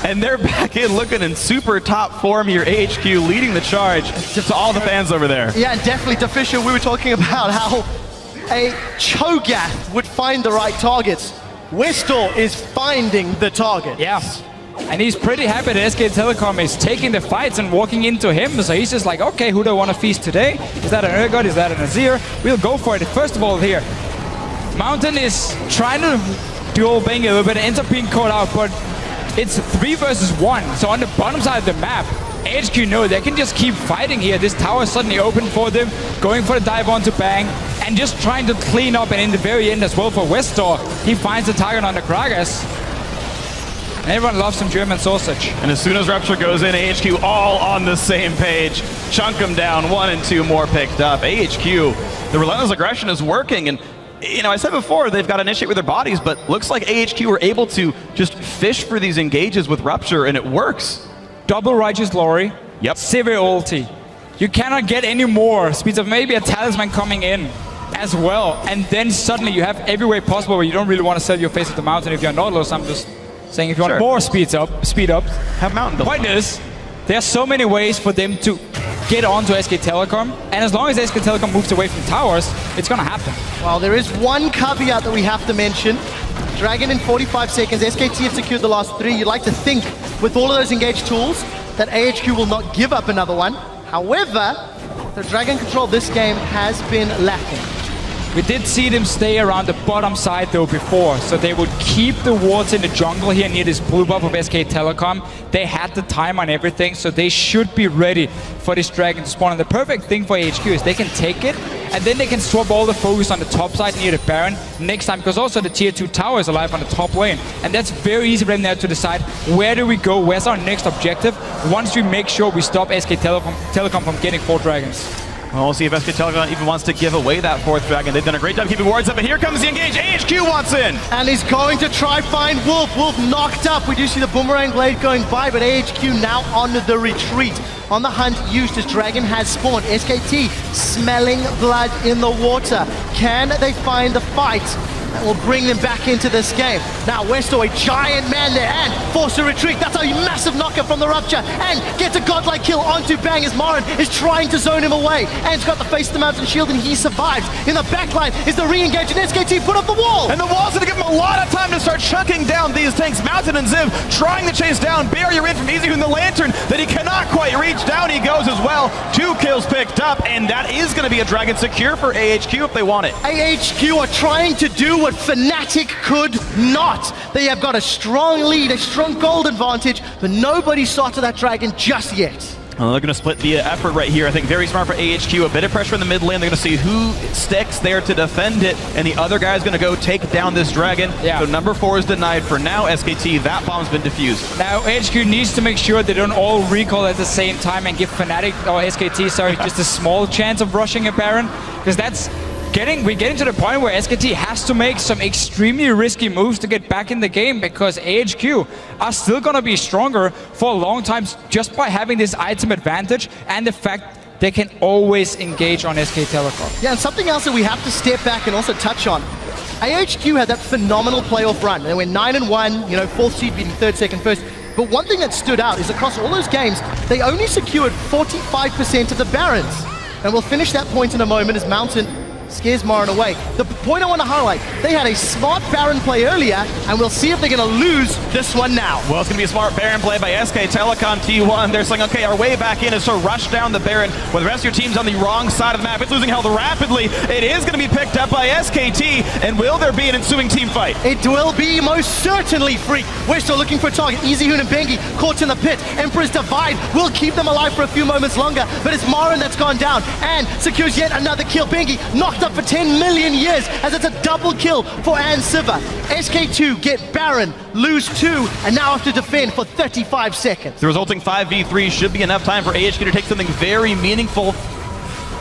[SPEAKER 7] And they're back in looking in super top form here. AHQ leading the charge to all the fans over there.
[SPEAKER 6] Yeah, and definitely to Fisher, we were talking about how a Cho'Gath would find the right targets. Westor is finding the target.
[SPEAKER 8] Yeah. And he's pretty happy that SK Telecom is taking the fights and walking into him. So he's just like, okay, who do I want to feast today? Is that an Urgot? Is that an Azir? We'll go for it. First of all here, Mountain is trying to dual bang a little bit and ends up being caught out, but it's 3 versus 1. So on the bottom side of the map, AHQ know they can just keep fighting here. This tower is suddenly open for them, going for the dive onto Bang, and just trying to clean up. And in the very end as well for Westor, he finds the target on the Kragas. And everyone loves some German sausage.
[SPEAKER 7] And as soon as Rupture goes in, AHQ all on the same page. Chunk them down, 1 and 2 more picked up. AHQ, the relentless aggression is working, and you know, I said before, they've got to initiate with their bodies, but looks like AHQ were able to just fish for these engages with Rupture, and it works.
[SPEAKER 8] Double Righteous Glory.
[SPEAKER 7] Yep.
[SPEAKER 8] Sivir ulti. You cannot get any more speeds of maybe a Talisman coming in as well. And then suddenly you have every way possible where you don't really want to sell your face at the mountain if you're Nautilus. I'm just saying if you want more speed up,
[SPEAKER 7] have Mountain build.
[SPEAKER 8] Point is, there are so many ways for them to get onto SK Telecom, and as long as SK Telecom moves away from towers, it's gonna happen.
[SPEAKER 6] Well, there is one caveat that we have to mention. Dragon in 45 seconds, SKT have secured the last 3. You'd like to think, with all of those engaged tools, that AHQ will not give up another one. However, the Dragon control this game has been lacking.
[SPEAKER 8] We did see them stay around the bottom side though before, so they would keep the wards in the jungle here near this blue buff of SK Telecom. They had the time on everything, so they should be ready for this Dragon to spawn. And the perfect thing for HQ is they can take it, and then they can swap all the focus on the top side near the Baron next time, because also the tier 2 tower is alive on the top lane. And that's very easy for them there to decide, where do we go, where's our next objective, once we make sure we stop SK Telecom from getting 4 dragons.
[SPEAKER 7] Well, we'll see if SK Telecom even wants to give away that 4th dragon. They've done a great job keeping wards up, but here comes the engage. AHQ wants in!
[SPEAKER 6] And he's going to try find Wolf. Wolf knocked up. We do see the boomerang blade going by, but AHQ now on the retreat. On the hunt used as Dragon has spawned. SKT smelling blood in the water. Can they find the fight and will bring them back into this game. Now Westo, a giant man there, and forced to retreat. That's a massive knocker from the Rupture, and gets a godlike kill onto Bang as Marin is trying to zone him away. And's got the face of the mountain shield, and he survives. In the backline is the re-engage, and SKT put up the wall.
[SPEAKER 7] And the wall's going to give him a lot of time to start chucking down these tanks. Mountain and Ziv trying to chase down barrier in from EasyHoon, the lantern that he cannot quite reach. Down he goes as well. 2 kills picked up, and that is going to be a dragon secure for AHQ if they want it.
[SPEAKER 6] AHQ are trying to do what Fnatic could not. They have got a strong lead, a strong gold advantage, but nobody saw to that dragon just yet.
[SPEAKER 7] Well, they're going to split the effort right here. I think very smart for AHQ. A bit of pressure in the mid lane. They're going to see who sticks there to defend it, and the other guy's going to go take down this dragon.
[SPEAKER 8] Yeah.
[SPEAKER 7] So number 4 is denied for now. SKT, that bomb's been defused.
[SPEAKER 8] Now AHQ needs to make sure they don't all recall at the same time and give Fnatic, or SKT, sorry, just a small chance of rushing a Baron, because that's we're getting to the point where SKT has to make some extremely risky moves to get back in the game, because AHQ are still going to be stronger for a long time just by having this item advantage and the fact they can always engage on SK Telecom.
[SPEAKER 6] Yeah, and something else that we have to step back and also touch on. AHQ had that phenomenal playoff run. They went 9-1, you know, 4th seed beating 3rd, 2nd, 1st. But one thing that stood out is across all those games, they only secured 45% of the Barons. And we'll finish that point in a moment as Mountain scares Marin away. The point I want to highlight, they had a smart Baron play earlier, and we'll see if they're going to lose this one now.
[SPEAKER 7] Well, it's going to be a smart Baron play by SK Telecom T1. They're saying, okay, our way back in is to rush down the Baron when the rest of your team's on the wrong side of the map. It's losing health rapidly. It is going to be picked up by SKT, and will there be an ensuing team fight?
[SPEAKER 6] It will be most certainly Freak. We're still looking for a target. EasyHoon and Bengi caught in the pit. Emperor's Divide will keep them alive for a few moments longer, but it's Marin that's gone down and secures yet another kill. Bengi knocked up for 10 million years as it's a double kill for Ann Siva. SK2 get Baron, lose 2, and now have to defend for 35 seconds.
[SPEAKER 7] The resulting 5v3 should be enough time for AHQ to take something very meaningful.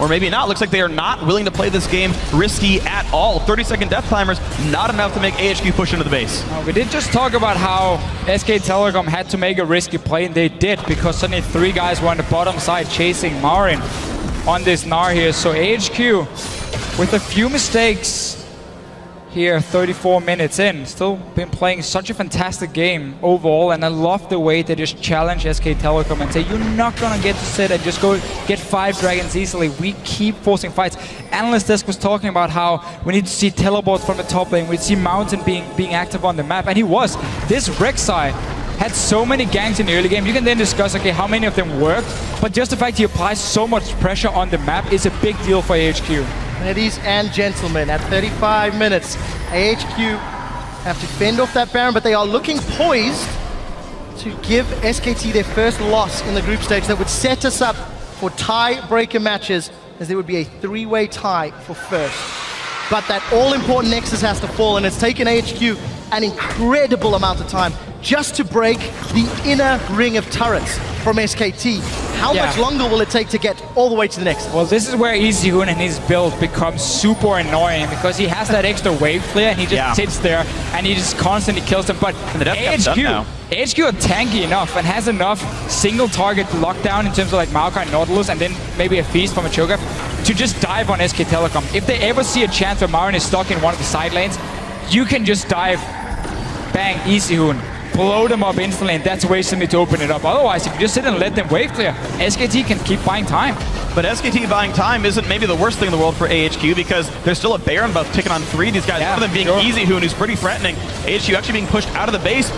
[SPEAKER 7] Or maybe not. Looks like they are not willing to play this game risky at all. 30-second death timers, not enough to make AHQ push into the base.
[SPEAKER 8] We did just talk about how SK Telecom had to make a risky play, and they did, because suddenly 3 guys were on the bottom side chasing Marin on this Gnar here. So AHQ, with a few mistakes here, 34 minutes in, still been playing such a fantastic game overall, and I love the way they just challenge SK Telecom and say, you're not gonna get to sit and just go get 5 dragons easily. We keep forcing fights. Analyst Desk was talking about how we need to see teleports from the top lane, we see Mountain being active on the map, and he was. This Rek'Sai had so many ganks in the early game. You can then discuss, okay, how many of them worked, but just the fact he applies so much pressure on the map is a big deal for AHQ.
[SPEAKER 6] Ladies and gentlemen, at 35 minutes, AHQ have to fend off that Baron, but they are looking poised to give SKT their first loss in the group stage that would set us up for tie-breaker matches, as there would be a 3-way tie for first. But that all-important Nexus has to fall, and it's taken AHQ an incredible amount of time just to break the inner ring of turrets from SKT. How much longer will it take to get all the way to the next?
[SPEAKER 8] Well, this is where EasyHoon and his build becomes super annoying, because he has that extra wave clear and he just sits there and he just constantly kills them. But AHQ are tanky enough and has enough single target lockdown in terms of like Maokai and Nautilus, and then maybe a feast from a Cho'Gath to just dive on SK Telecom. If they ever see a chance where Marin is stuck in one of the side lanes, you can just dive, bang, EasyHoon, blow them up instantly, and that's a way simply to open it up. Otherwise, if you just sit and let them wave clear, SKT can keep buying time.
[SPEAKER 7] But SKT buying time isn't maybe the worst thing in the world for AHQ, because there's still a Baron buff taking on 3 of these guys, one of them being EasyHoon, who's pretty threatening. AHQ actually being pushed out of the base.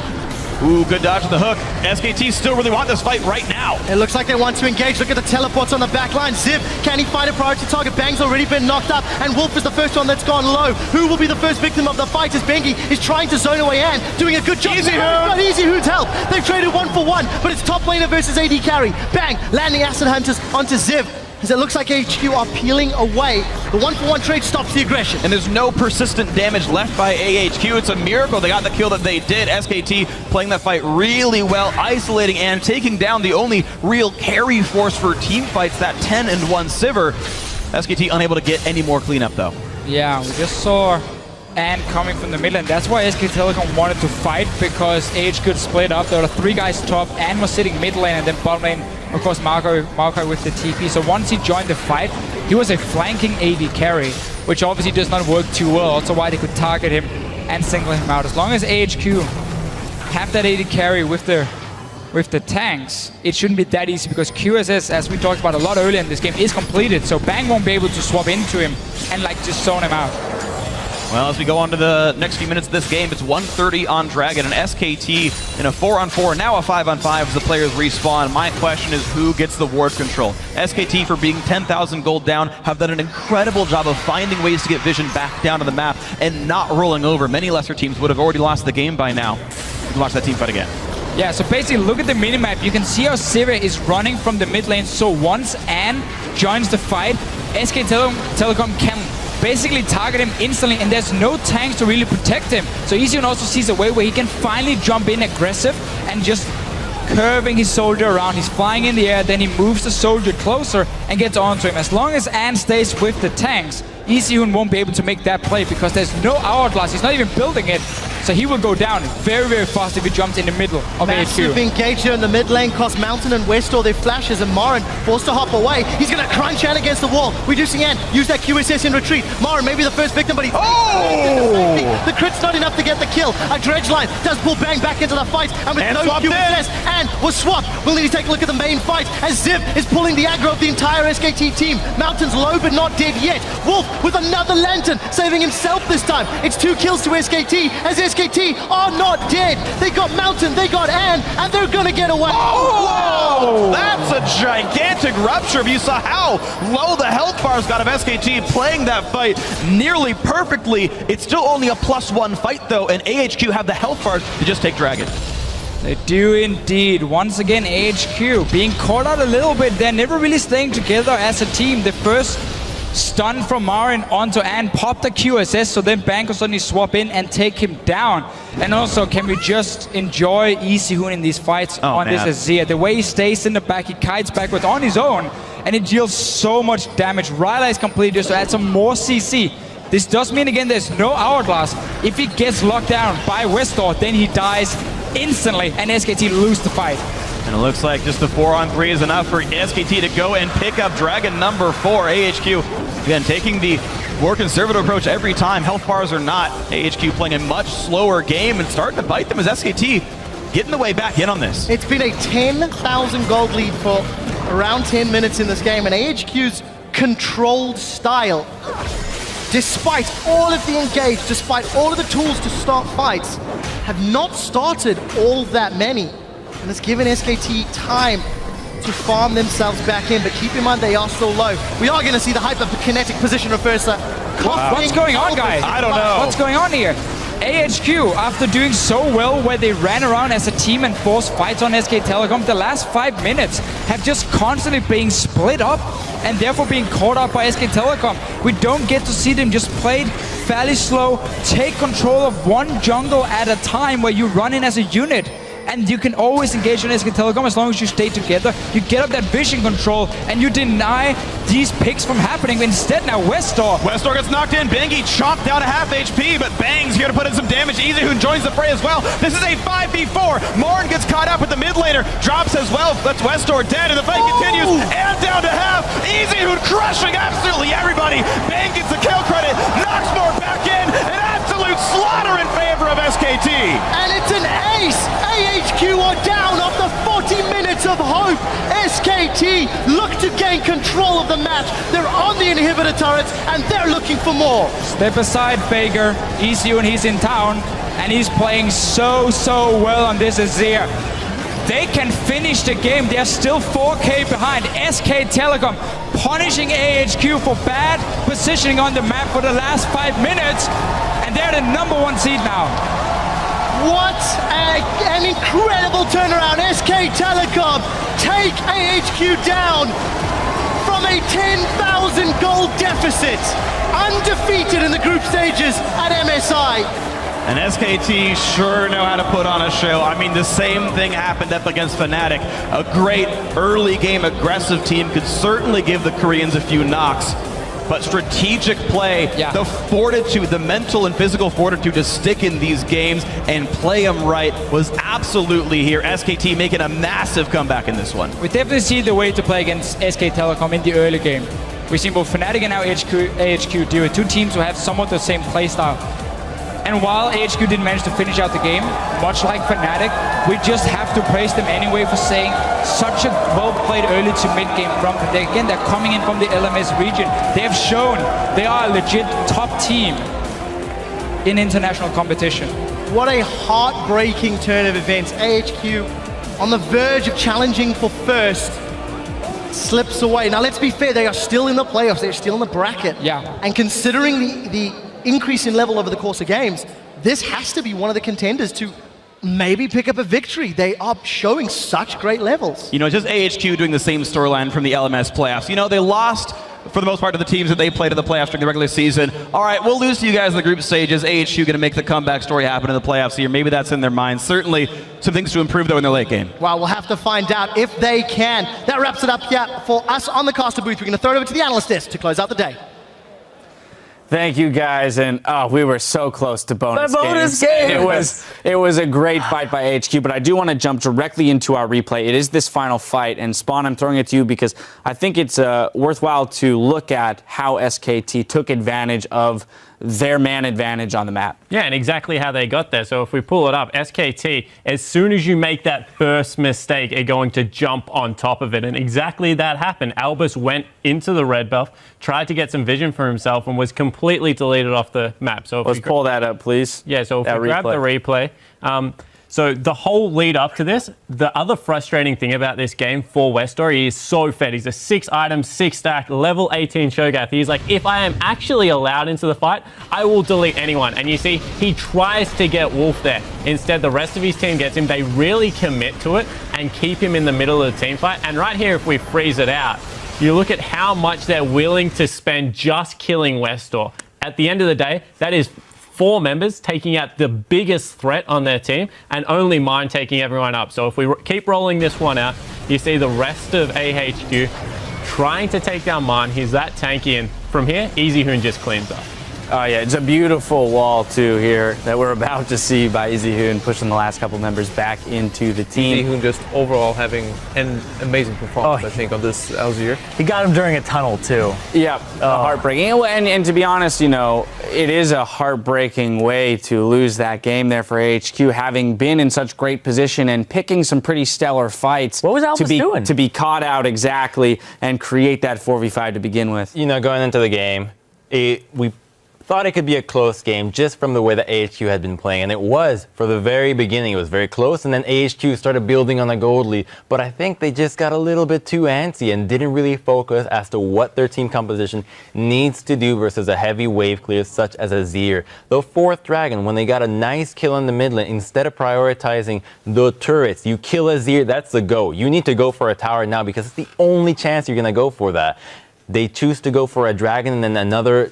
[SPEAKER 7] Ooh, good dodge to the hook. SKT still really want this fight right now.
[SPEAKER 6] It looks like they want to engage. Look at the teleports on the back line. Ziv, can he find a priority target? Bang's already been knocked up, and Wolf is the first one that's gone low. Who will be the first victim of the fight as Bengi is trying to zone away Ann, doing a good job. EasyHoon's help. They've traded 1 for 1, but it's top laner versus AD carry. Bang, landing Acid Hunters onto Ziv, as it looks like AHQ are peeling away. The 1-for-1 trade stops the aggression.
[SPEAKER 7] And there's no persistent damage left by AHQ. It's a miracle they got the kill that they did. SKT playing that fight really well, isolating and taking down the only real carry force for team fights, that 10-1 Sivir. SKT unable to get any more cleanup though.
[SPEAKER 8] Yeah, we just saw and coming from the mid lane. That's why SK Telecom wanted to fight, because AHQ split up. There were 3 guys top and was sitting mid lane, and then bottom lane, of course, Maokai with the TP. So once he joined the fight, he was a flanking AD carry, which obviously does not work too well. Also why they could target him and single him out. As long as AHQ have that AD carry with the tanks, it shouldn't be that easy, because QSS, as we talked about a lot earlier in this game, is completed. So Bang won't be able to swap into him and like just zone him out.
[SPEAKER 7] Well, as we go on to the next few minutes of this game, it's 130 on Dragon, and SKT in a 4-on-4, now a 5-on-5 as the players respawn. My question is, who gets the ward control? SKT, for being 10,000 gold down, have done an incredible job of finding ways to get vision back down to the map and not rolling over. Many lesser teams would have already lost the game by now. You can watch that team fight again.
[SPEAKER 8] Yeah, so basically look at the minimap. You can see how Sivir is running from the mid lane. So once Anne joins the fight, SK Telecom can basically target him instantly, and there's no tanks to really protect him. So Easyhoon also sees a way where he can finally jump in aggressive and just curving his soldier around. He's flying in the air, then he moves the soldier closer and gets onto him. As long as Anne stays with the tanks, Easyhoon won't be able to make that play, because there's no hourglass. He's not even building it. So he will go down very, very fast if he jumps in the middle of
[SPEAKER 6] Massive
[SPEAKER 8] AHQ.
[SPEAKER 6] engage here in the mid lane, cost Mountain and Westor their flashes, and Marin forced to hop away. He's going to crunch Anne against the wall. Reducing Anne, use that QSS in retreat. Marin maybe the first victim, but he... Oh! The crit's not enough to get the kill. A dredge line does pull Bang back into the fight, and with no QSS, Anne was swapped. We'll need to take a look at the main fight, as Zip is pulling the aggro of the entire SKT team. Mountain's low, but not dead yet. Wolf with another lantern, saving himself this time. It's 2 kills to SKT, as SKT are not dead. They got Mountain, they got Anne, and they're gonna get away.
[SPEAKER 7] Oh! That's a gigantic rupture. You saw how low the health bars got of SKT playing that fight nearly perfectly. It's still only a +1 fight though, and AHQ have the health bars to just take Dragon.
[SPEAKER 8] They do indeed. Once again, AHQ being caught out a little bit. They're never really staying together as a team. The first stun from Marin onto Anne popped the QSS, so then Bang will suddenly swap in and take him down. And also, can we just enjoy Easyhoon in these fights on this Azir? The way he stays in the back, he kites backwards on his own, and it deals so much damage. Ryla is completed just to add some more CC. This does mean, again, there's no hourglass. If he gets locked down by Westor, then he dies instantly, and SKT lose the fight.
[SPEAKER 7] And it looks like just the 4-on-3 is enough for SKT to go and pick up Dragon number 4. AHQ, again, taking the more conservative approach every time. Health bars or not, AHQ playing a much slower game and starting to bite them as SKT getting the way back in on this.
[SPEAKER 6] It's been a 10,000 gold lead for around 10 minutes in this game, and AHQ's controlled style, despite all of the engage, despite all of the tools to start fights, have not started all that many. And it's given SKT time to farm themselves back in, but keep in mind they are still low. We are going to see the hyper-kinetic position reverser.
[SPEAKER 8] What's going on, guys?
[SPEAKER 7] I don't know.
[SPEAKER 8] What's going on here? AHQ, after doing so well where they ran around as a team and forced fights on SK Telecom, the last 5 minutes have just constantly being split up and therefore being caught up by SK Telecom. We don't get to see them just played fairly slow, take control of one jungle at a time where you run in as a unit. And you can always engage on SK Telecom as long as you stay together. You get up that vision control and you deny these picks from happening. Instead now Westor
[SPEAKER 7] Westor gets knocked in. Bangy chopped down to half HP, but Bang's here to put in some damage. Easyhoon joins the fray as well. This is a 5v4. Marin gets caught up with the mid laner. Drops as well. That's Westor dead, and the fight continues. And down to half. Easyhoon crushing absolutely everybody. Bang gets the kill credit. Knocks more back in. An absolute slaughter in favor of SKT.
[SPEAKER 6] And it's an ace. AHQ are down after 40 minutes of hope. SKT look to gain control of the match. They're on the inhibitor turrets and they're looking for more.
[SPEAKER 8] Step aside, Faker. Easyhoon, he's in town and he's playing so well on this Azir. They can finish the game. They're still 4K behind. SK Telecom punishing AHQ for bad positioning on the map for the last 5 minutes, and they're the #1 seed now.
[SPEAKER 6] What an incredible turnaround. SK Telecom take AHQ down from a 10,000 gold deficit. Undefeated in the group stages at MSI.
[SPEAKER 7] And SKT sure know how to put on a show. I mean, the same thing happened up against Fnatic. A great early game aggressive team could certainly give the Koreans a few knocks. but strategic play, the fortitude, the mental and physical fortitude to stick in these games and play them right was absolutely here. SKT making a massive comeback in this one.
[SPEAKER 8] We definitely see the way to play against SK Telecom in the early game. We've seen both Fnatic and now AHQ do it. Two teams who have somewhat the same playstyle. And while AHQ didn't manage to finish out the game, much like Fnatic, we just have to praise them anyway for saying such a well-played early to mid-game from them. Again, they're coming in from the LMS region. They have shown they are a legit top team in international competition.
[SPEAKER 6] What a heartbreaking turn of events. AHQ on the verge of challenging for first, slips away. Now let's be fair, they are still in the playoffs, they're still in the bracket. And considering the increase in level over the course of games, this has to be one of the contenders to maybe pick up a victory. They are showing such great levels.
[SPEAKER 7] You know, just AHQ doing the same storyline from the LMS playoffs. You know, they lost for the most part to the teams that they played in the playoffs during the regular season. All right, we'll lose to you guys in the group stages. AHQ going to make the comeback story happen in the playoffs here. Maybe that's in their minds. Certainly some things to improve, though, in their late game.
[SPEAKER 6] Well, we'll have to find out if they can. That wraps it up here for us on the caster booth. We're going to throw it over to the analyst desk to close out the day.
[SPEAKER 1] Thank you, guys, and we were so close to bonus
[SPEAKER 3] game.
[SPEAKER 1] It was a great fight by AHQ, but I do want to jump directly into our replay. It is this final fight, and Spawn, I'm throwing it to you because I think it's worthwhile to look at how SKT took advantage of their man advantage on the map.
[SPEAKER 4] Yeah, and exactly how they got there. So if we pull it up, SKT, as soon as you make that first mistake, are going to jump on top of it. And exactly that happened. Albus went into the red buff, tried to get some vision for himself, and was completely deleted off the map. So if
[SPEAKER 1] let's pull that up, please.
[SPEAKER 4] Yeah, so if we grab the replay. So the whole lead up to this, the other frustrating thing about this game for Westor, he is so fed. He's a 6-item, 6-stack, level 18 Shogath. He's like, if I am actually allowed into the fight, I will delete anyone. And you see, he tries to get Wolf there. Instead, the rest of his team gets him. They really commit to it and keep him in the middle of the team fight. And right here, if we freeze it out, you look at how much they're willing to spend just killing Westor. At the end of the day, that is 4 members taking out the biggest threat on their team, and only mine taking everyone up. So if we keep rolling this one out, you see the rest of AHQ trying to take down mine. He's that tanky, and from here, EasyHoon just cleans up.
[SPEAKER 1] Oh yeah, it's a beautiful wall too here that we're about to see by EasyHoon, pushing the last couple members back into the team.
[SPEAKER 5] EasyHoon just overall having an amazing performance, I think, on this Alzir.
[SPEAKER 3] He got him during a tunnel too.
[SPEAKER 1] Yeah, heartbreaking. And to be honest, you know, it is a heartbreaking way to lose that game there for AHQ, having been in such great position and picking some pretty stellar fights.
[SPEAKER 3] What was Albus doing?
[SPEAKER 1] To be caught out exactly and create that 4v5 to begin with.
[SPEAKER 2] You know, going into the game, we thought it could be a close game just from the way that AHQ had been playing, and it was. For the very beginning, it was very close, and then AHQ started building on a gold lead. But I think they just got a little bit too antsy and didn't really focus as to what their team composition needs to do versus a heavy wave clear such as Azir. The 4th Dragon, when they got a nice kill in the mid lane, instead of prioritizing the turrets, you kill Azir, that's the go. You need to go for a tower now because it's the only chance you're going to go for that. They choose to go for a dragon and then another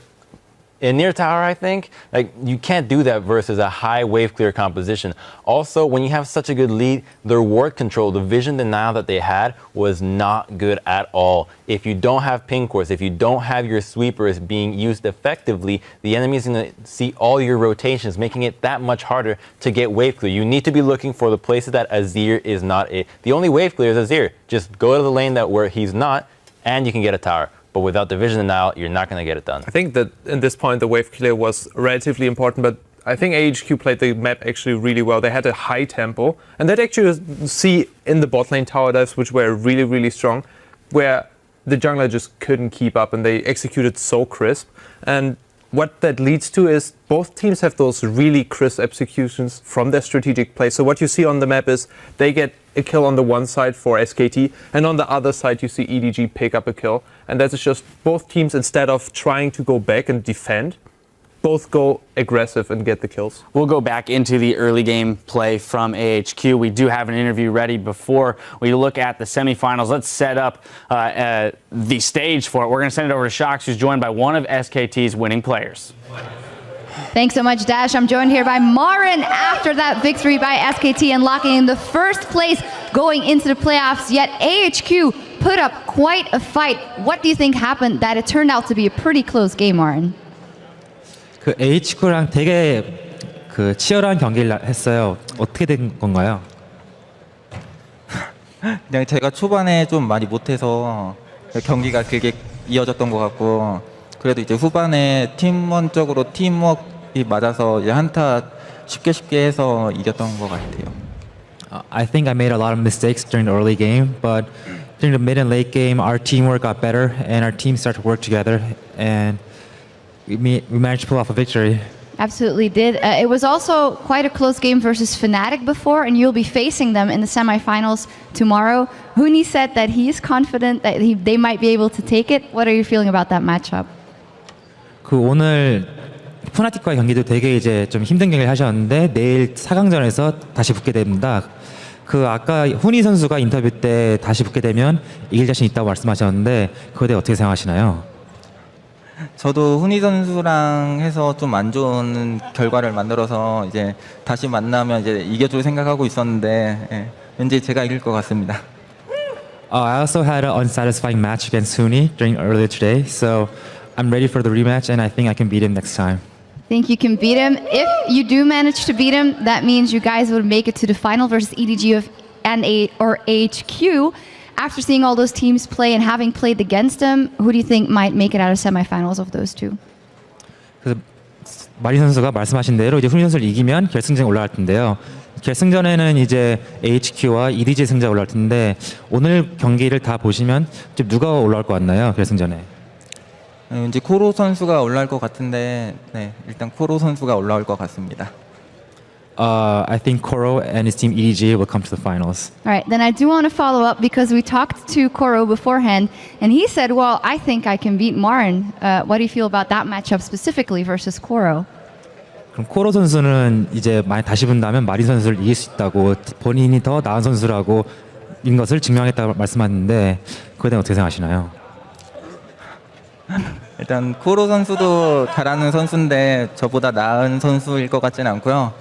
[SPEAKER 2] in near tower, I think. Like, you can't do that versus a high wave clear composition. Also, when you have such a good lead, their ward control, the vision denial that they had was not good at all. If you don't have ping cores, if you don't have your sweepers being used effectively, the enemy is going to see all your rotations, making it that much harder to get wave clear. You need to be looking for the places that Azir is not it. The only wave clear is Azir. Just go to the lane where he's not, and you can get a tower. But without the vision denial, you're not going to get it done.
[SPEAKER 5] I think that in this point, the wave clear was relatively important, but I think AHQ played the map actually really well. They had a high tempo, and that actually see in the bot lane tower dives, which were really, really strong, where the jungler just couldn't keep up, and they executed so crisp. And what that leads to is both teams have those really crisp executions from their strategic play. So what you see on the map is they get a kill on the one side for SKT, and on the other side you see EDG pick up a kill. And that is just both teams, instead of trying to go back and defend, both go aggressive and get the kills.
[SPEAKER 1] We'll go back into the early game play from AHQ. We do have an interview ready before we look at the semifinals. Let's set up the stage for it. We're going to send it over to Shox, who's joined by one of SKT's winning players.
[SPEAKER 9] Thanks so much, Dash. I'm joined here by Marin after that victory by SKT, unlocking in the first place going into the playoffs. Yet AHQ put up quite a fight. What do you think happened that it turned out to be a pretty close game, Marin?
[SPEAKER 10] 그 AHQ랑 되게 그 치열한 경기를 했어요. 어떻게 된 건가요?
[SPEAKER 11] 그냥 제가 초반에 좀 많이 못해서 경기가 그게 이어졌던 것 같고, 그래도 이제 후반에 팀원적으로 팀워크가 맞아서 이제 한타 쉽게 해서 이겼던 것 같아요.
[SPEAKER 10] I think I made a lot of mistakes during the early game, but during the mid and late game, our teamwork got better and our team started to work together, and we managed to pull off a victory.
[SPEAKER 9] Absolutely did. It was also quite a close game versus Fnatic before, and you'll be facing them in the semifinals tomorrow. Huni said that he is confident that they might be able to take it. What are you feeling about that matchup?
[SPEAKER 10] 그 오늘 푸나틱과의 경기도 되게 이제 좀 힘든 경기를 하셨는데 내일 4강전에서 다시 붙게 됩니다. 그 아까 훈이 선수가 인터뷰 때 다시 붙게 되면 이길 자신 있다고 말씀하셨는데 그거에 대해 어떻게 생각하시나요?
[SPEAKER 11] 저도 훈이 선수랑 해서 좀 안 좋은 결과를 만들어서 이제 다시 만나면 이제 이겨줄 생각하고 있었는데 왠지 제가 이길 것 같습니다.
[SPEAKER 10] I also had an unsatisfying match against Huni during earlier today, so I'm ready for the rematch and I think I can beat him next time.
[SPEAKER 9] Think you can beat him? If you do manage to beat him, that means you guys would make it to the final versus EDG or AHQ. After seeing all those teams play and having played against them, who do you think might make it out of semifinals of those two?
[SPEAKER 10] 그래서 마리 선수가 말씀하신 대로 이제 훈이 선수를 이기면 결승전에 올라갈 텐데요. 결승전에는 이제 AHQ와 EDG 승자가 올라갈 텐데 오늘 경기를 다 보시면 좀 누가 올라올 것 같나요? 결승전에.
[SPEAKER 11] 왠지 코로 선수가 올라올 것 같은데 일단 코로 선수가 올라올 것 같습니다.
[SPEAKER 10] I think Koro and his team EDG will come to the finals.
[SPEAKER 9] All right, then I do want to follow up because we talked to Koro beforehand, and he said, well, I think I can beat Marin. What do you feel about that matchup specifically versus Koro?
[SPEAKER 10] 그럼 코로 선수는 이제 많이 다시 본다면 마린 선수를 이길 수 있다고 본인이 더 나은 선수라고 인 것을 증명했다고 말씀하셨는데 그거에 대해 어떻게 생각하시나요?
[SPEAKER 11] 일단 코로 선수도 잘하는 선수인데 저보다 나은 선수일 것 같지는 않고요.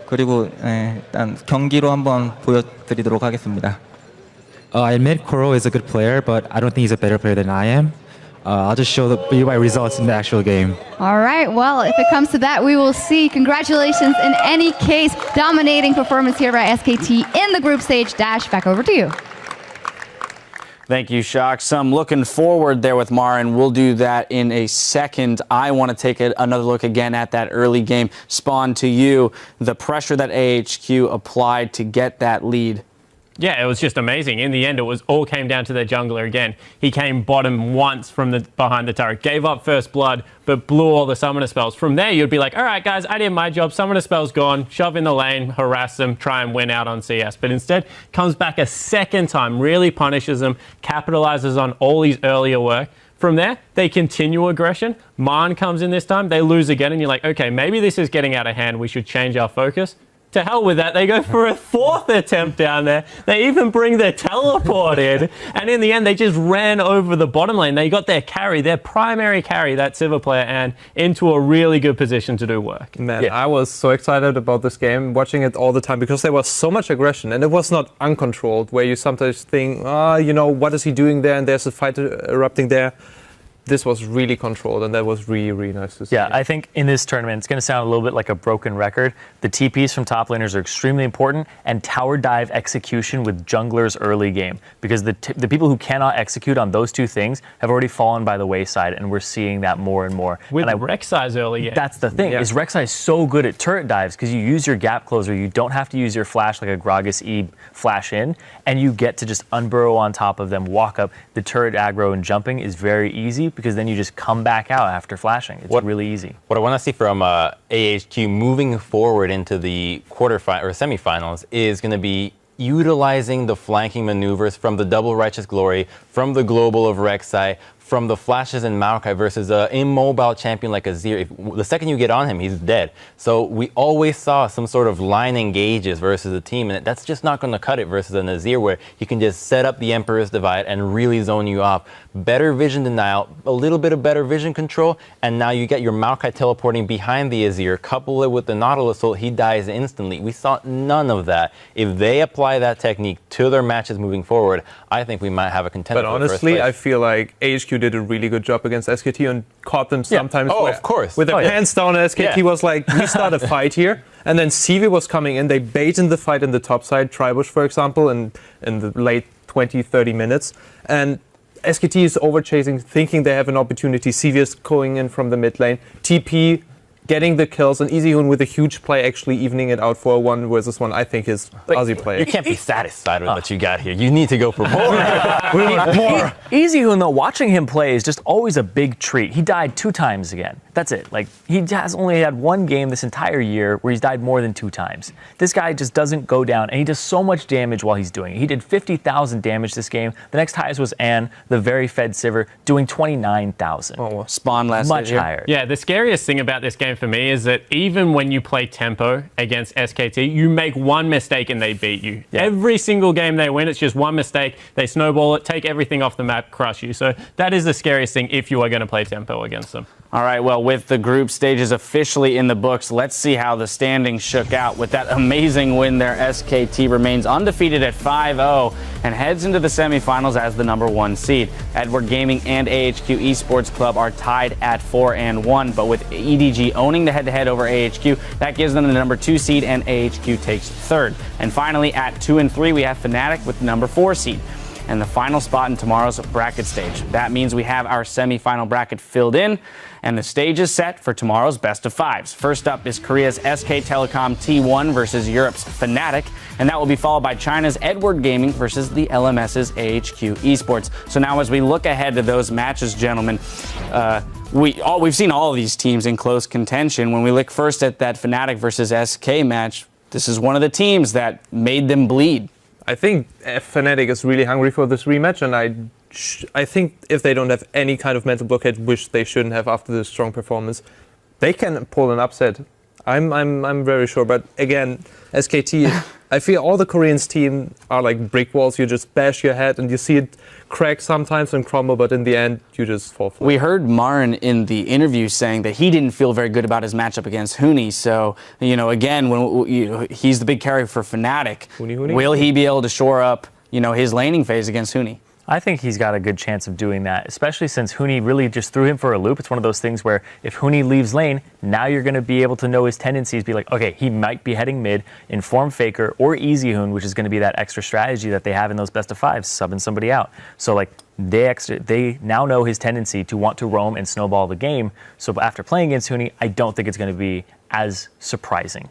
[SPEAKER 11] 그리고 일단 경기로 한번 보여드리도록 하겠습니다.
[SPEAKER 10] I admit Koro is a good player, but I don't think he's a better player than I am. I'll just show you my results in the actual game.
[SPEAKER 9] All right, well, if it comes to that, we will see. Congratulations in any case. Dominating performance here by SKT in the group stage. Dash, back over to you.
[SPEAKER 1] Thank you, Shock. Some looking forward there with Marin. We'll do that in a second. I want to take another look again at that early game. Spawn, to you, the pressure that AHQ applied to get that lead.
[SPEAKER 4] Yeah, it was just amazing. In the end, it all came down to their jungler again. He came bottom once from behind the turret, gave up first blood, but blew all the summoner spells. From there, you'd be like, all right, guys, I did my job. Summoner spells gone. Shove in the lane, harass them, try and win out on CS. But instead, comes back a second time, really punishes them, capitalizes on all his earlier work. From there, they continue aggression. Marn comes in this time. They lose again, and you're like, okay, maybe this is getting out of hand. We should change our focus. To hell with that, they go for a fourth attempt down there. They even bring their teleport in. And in the end, they just ran over the bottom lane. They got their carry, their primary carry, that Sivir player, and into a really good position to do work.
[SPEAKER 5] Man, yeah. I was so excited about this game, watching it all the time, because there was so much aggression, and it was not uncontrolled, where you sometimes think, what is he doing there, and there's a fight erupting there. This was really controlled, and that was really, really nice to see.
[SPEAKER 3] Yeah, I think in this tournament, it's going to sound a little bit like a broken record. The TPs from top laners are extremely important, and tower dive execution with junglers early game, because the people who cannot execute on those two things have already fallen by the wayside, and we're seeing that more and more.
[SPEAKER 4] With Rek'Sai's early game.
[SPEAKER 3] That's the thing, is Rek'Sai is so good at turret dives, because you use your gap closer, you don't have to use your flash like a Gragas E flash in, and you get to just unburrow on top of them, walk up. The turret aggro and jumping is very easy, because then you just come back out after flashing. It's really easy.
[SPEAKER 2] What I want to see from AHQ moving forward into the semifinals is going to be utilizing the flanking maneuvers from the double Righteous Glory, from the global of Rek'Sai, from the flashes in Maokai versus an immobile champion like Azir. The second you get on him, he's dead. So we always saw some sort of line engages versus a team, and that's just not going to cut it versus an Azir where he can just set up the Emperor's Divide and really zone you off. Better vision denial, a little bit of better vision control, and now you get your Maokai teleporting behind the Azir. Couple it with the Nautilus ult, he dies instantly. We saw none of that. If they apply that technique to their matches moving forward, I think we might have a contender.
[SPEAKER 5] But honestly, I feel like AHQ did a really good job against SKT and caught them sometimes.
[SPEAKER 2] Oh, of course.
[SPEAKER 5] With their pants down, SKT was like, we start a fight here. And then CV was coming in. They baited the fight in the top side, Tribush, for example, in the late 20, 30 minutes. And SKT is overchasing, thinking they have an opportunity. CV is going in from the mid lane. TP getting the kills, and EasyHoon with a huge play actually evening it out for a 1 versus 1, I think is Aussie play.
[SPEAKER 2] You can't be satisfied with what you got here. You need to go for more.
[SPEAKER 5] We want more.
[SPEAKER 3] EasyHoon, though, watching him play is just always a big treat. He died 2 times again. That's it. Like, he has only had 1 game this entire year where he's died more than 2 times. This guy just doesn't go down, and he does so much damage while he's doing it. He did 50,000 damage this game. The next highest was Ann, the very fed Sivir, doing 29,000.
[SPEAKER 1] Oh, Spawn last
[SPEAKER 3] much higher.
[SPEAKER 4] Yeah, the scariest thing about this game for me is that even when you play tempo against SKT, you make 1 mistake and they beat you. Yeah. Every single game they win, it's just 1 mistake. They snowball it, take everything off the map, crush you. So that is the scariest thing if you are going to play tempo against them.
[SPEAKER 1] All right, well, with the group stages officially in the books, let's see how the standings shook out. With that amazing win there, SKT remains undefeated at 5-0 and heads into the semifinals as the #1 seed. Edward Gaming and AHQ Esports Club are tied at 4-1, but with EDG owning the head-to-head over AHQ, that gives them the #2 seed, and AHQ takes 3rd. And finally, at 2 and 3, we have Fnatic with the #4 seed and the final spot in tomorrow's bracket stage. That means we have our semifinal bracket filled in, and the stage is set for tomorrow's best of 5s. First up is Korea's SK Telecom T1 versus Europe's Fnatic, and that will be followed by China's Edward Gaming versus the LMS's AHQ Esports. So now as we look ahead to those matches, gentlemen, we've seen all of these teams in close contention. When we look first at that Fnatic versus SK match, this is one of the teams that made them bleed.
[SPEAKER 5] I think Fnatic is really hungry for this rematch, and I think if they don't have any kind of mental blockade, which they shouldn't have after this strong performance, they can pull an upset. I'm very sure. But again, SKT, I feel all the Koreans team are like brick walls. You just bash your head and you see it crack sometimes and crumble, but in the end, you just fall flat.
[SPEAKER 1] We heard Marin in the interview saying that he didn't feel very good about his matchup against Huni. So, again, when he's the big carry for Fnatic, will he be able to shore up, his laning phase against Huni?
[SPEAKER 3] I think he's got a good chance of doing that, especially since Huni really just threw him for a loop. It's one of those things where if Huni leaves lane, now you're going to be able to know his tendencies, be like, okay, he might be heading mid, inform Faker or EasyHoon, which is going to be that extra strategy that they have in those best of 5s, subbing somebody out. So like they now know his tendency to want to roam and snowball the game. So after playing against Huni, I don't think it's going to be as surprising.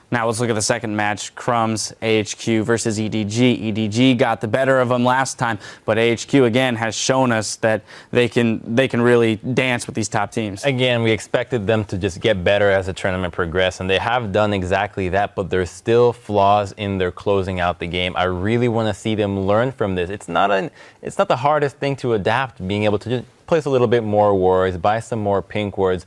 [SPEAKER 1] Now let's look at the second match, Crumbs AHQ versus EDG. EDG got the better of them last time, but AHQ again has shown us that they can really dance with these top teams.
[SPEAKER 2] Again, we expected them to just get better as the tournament progressed, and they have done exactly that, but there's still flaws in their closing out the game. I really want to see them learn from this. It's not the hardest thing to adapt, being able to just place a little bit more wards, buy some more pink wards.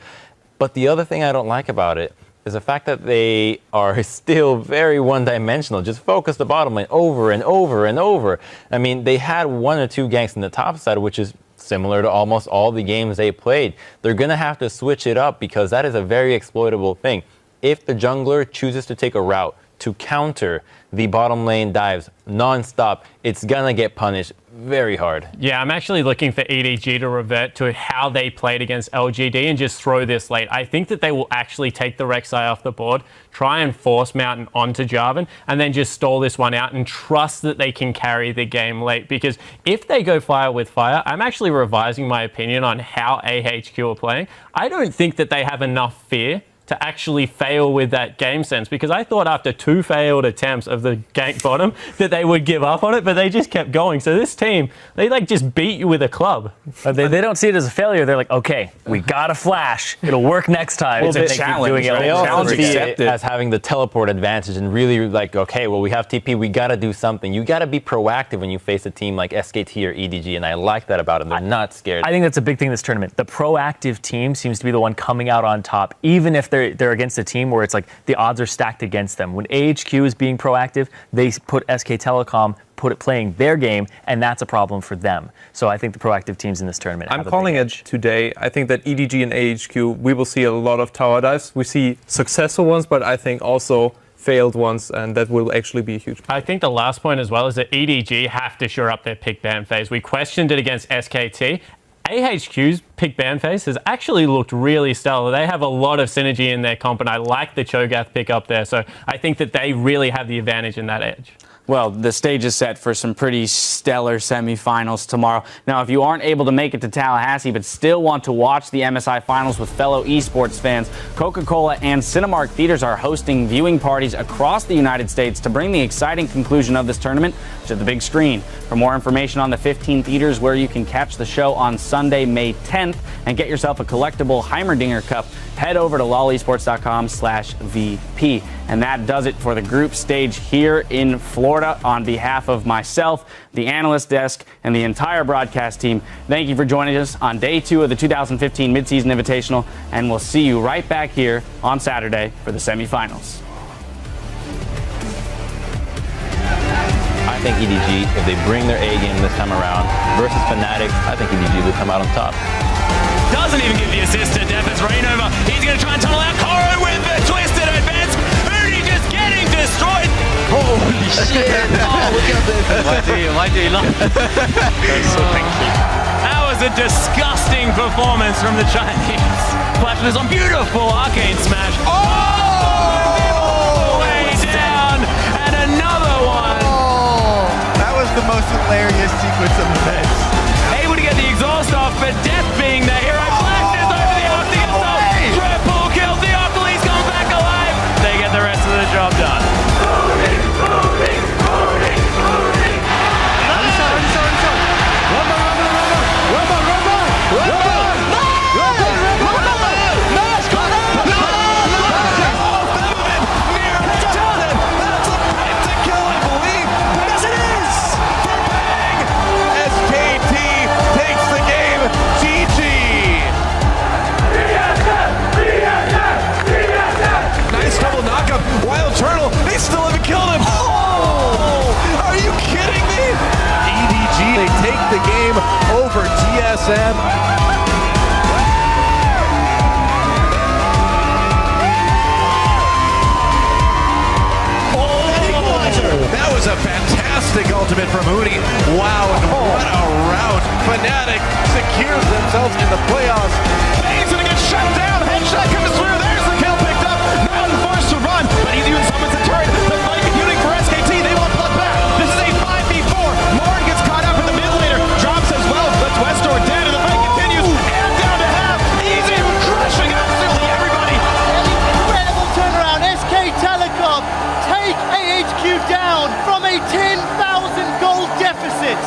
[SPEAKER 2] But the other thing I don't like about it is the fact that they are still very one-dimensional, just focus the bottom lane over and over and over. I mean, they had 1 or 2 ganks in the top side, which is similar to almost all the games they played. They're going to have to switch it up because that is a very exploitable thing. If the jungler chooses to take a route to counter the bottom lane dives non-stop, it's going to get punished very hard.
[SPEAKER 4] Yeah, I'm actually looking for EDG to revert to how they played against LGD and just throw this late. I think that they will actually take the Rek'Sai off the board, try and force Mountain onto Jarvan, and then just stall this one out and trust that they can carry the game late. Because if they go fire with fire, I'm actually revising my opinion on how AHQ are playing. I don't think that they have enough fear to actually fail with that game sense, because I thought after 2 failed attempts of the gank bottom that they would give up on it, but they just kept going. So this team, they like just beat you with a club.
[SPEAKER 3] They don't see it as a failure. They're like, okay, we got a flash. It'll work next time.
[SPEAKER 1] Well, it's a challenge.
[SPEAKER 2] They also see
[SPEAKER 1] accepted.
[SPEAKER 2] it as having the teleport advantage and really like, okay, well, we have TP, we got to do something. You got to be proactive when you face a team like SKT or EDG, and I like that about them. They're not scared.
[SPEAKER 3] I think that's a big thing in this tournament. The proactive team seems to be the one coming out on top, even if they're against a team where it's like the odds are stacked against them. When AHQ is being proactive, they put SK Telecom playing their game, and that's a problem for them. So I think the proactive teams in this tournament
[SPEAKER 5] I'm calling it today. I think that EDG and AHQ, we will see a lot of tower dives. We see successful ones, but I think also failed ones, and that will actually be a huge problem.
[SPEAKER 4] I think the last point as well is that EDG have to shore up their pick ban phase. We questioned it against SKT. AHQ's pick ban phase has actually looked really stellar. They have a lot of synergy in their comp, and I like the Cho'Gath pick up there. So I think that they really have the advantage in that edge.
[SPEAKER 1] Well, the stage is set for some pretty stellar semifinals tomorrow. Now, if you aren't able to make it to Tallahassee but still want to watch the MSI finals with fellow esports fans, Coca-Cola and Cinemark Theaters are hosting viewing parties across the United States to bring the exciting conclusion of this tournament to the big screen. For more information on the 15 theaters where you can catch the show on Sunday, May 10th, and get yourself a collectible Heimerdinger Cup, head over to lolesports.com/VP. And that does it for the group stage here in Florida. On behalf of myself, the analyst desk, and the entire broadcast team, thank you for joining us on day 2 of the 2015 Midseason Invitational, and we'll see you right back here on Saturday for the semifinals.
[SPEAKER 2] I think EDG, if they bring their A game this time around versus Fnatic, I think EDG will come out on top.
[SPEAKER 12] Doesn't even give the assist to Death as Rainover. He's going to try and tunnel out Koro with the twisted advance. Moody just getting destroyed. Holy shit. Oh, look at this. Why do you love it? That's so thankful. That was a disgusting performance from the Chinese. Flash is on beautiful arcane smash. Oh! Way down. And another one.
[SPEAKER 13] Oh, that was the most hilarious sequence of events.
[SPEAKER 12] Able to get the exhaust off, but Death being the hero. Flash is over the arc to get the triple kill. Theocles come back alive. They get the rest of the job done.
[SPEAKER 13] Wild Turtle, they still haven't killed him. Oh! Are you kidding me? EDG, they take the game over TSM. That was a fantastic ultimate from Moody. Wow, and what a rout. Fnatic secures themselves in the playoffs. He's gonna get shut down. Headshot comes through. There's the kill picked up. Mountain forced to run, but he's even summons a turret. The fight computing for SKT. They want blood back. This is a 5v4. Morin gets caught up in the mid laner. Drops as well. Lets Westor dead, and the fight continues. And down to half. Easy crushing absolutely everybody.
[SPEAKER 6] Incredible turnaround. SK Telecom take AHQ down from a 10,000 gold deficit.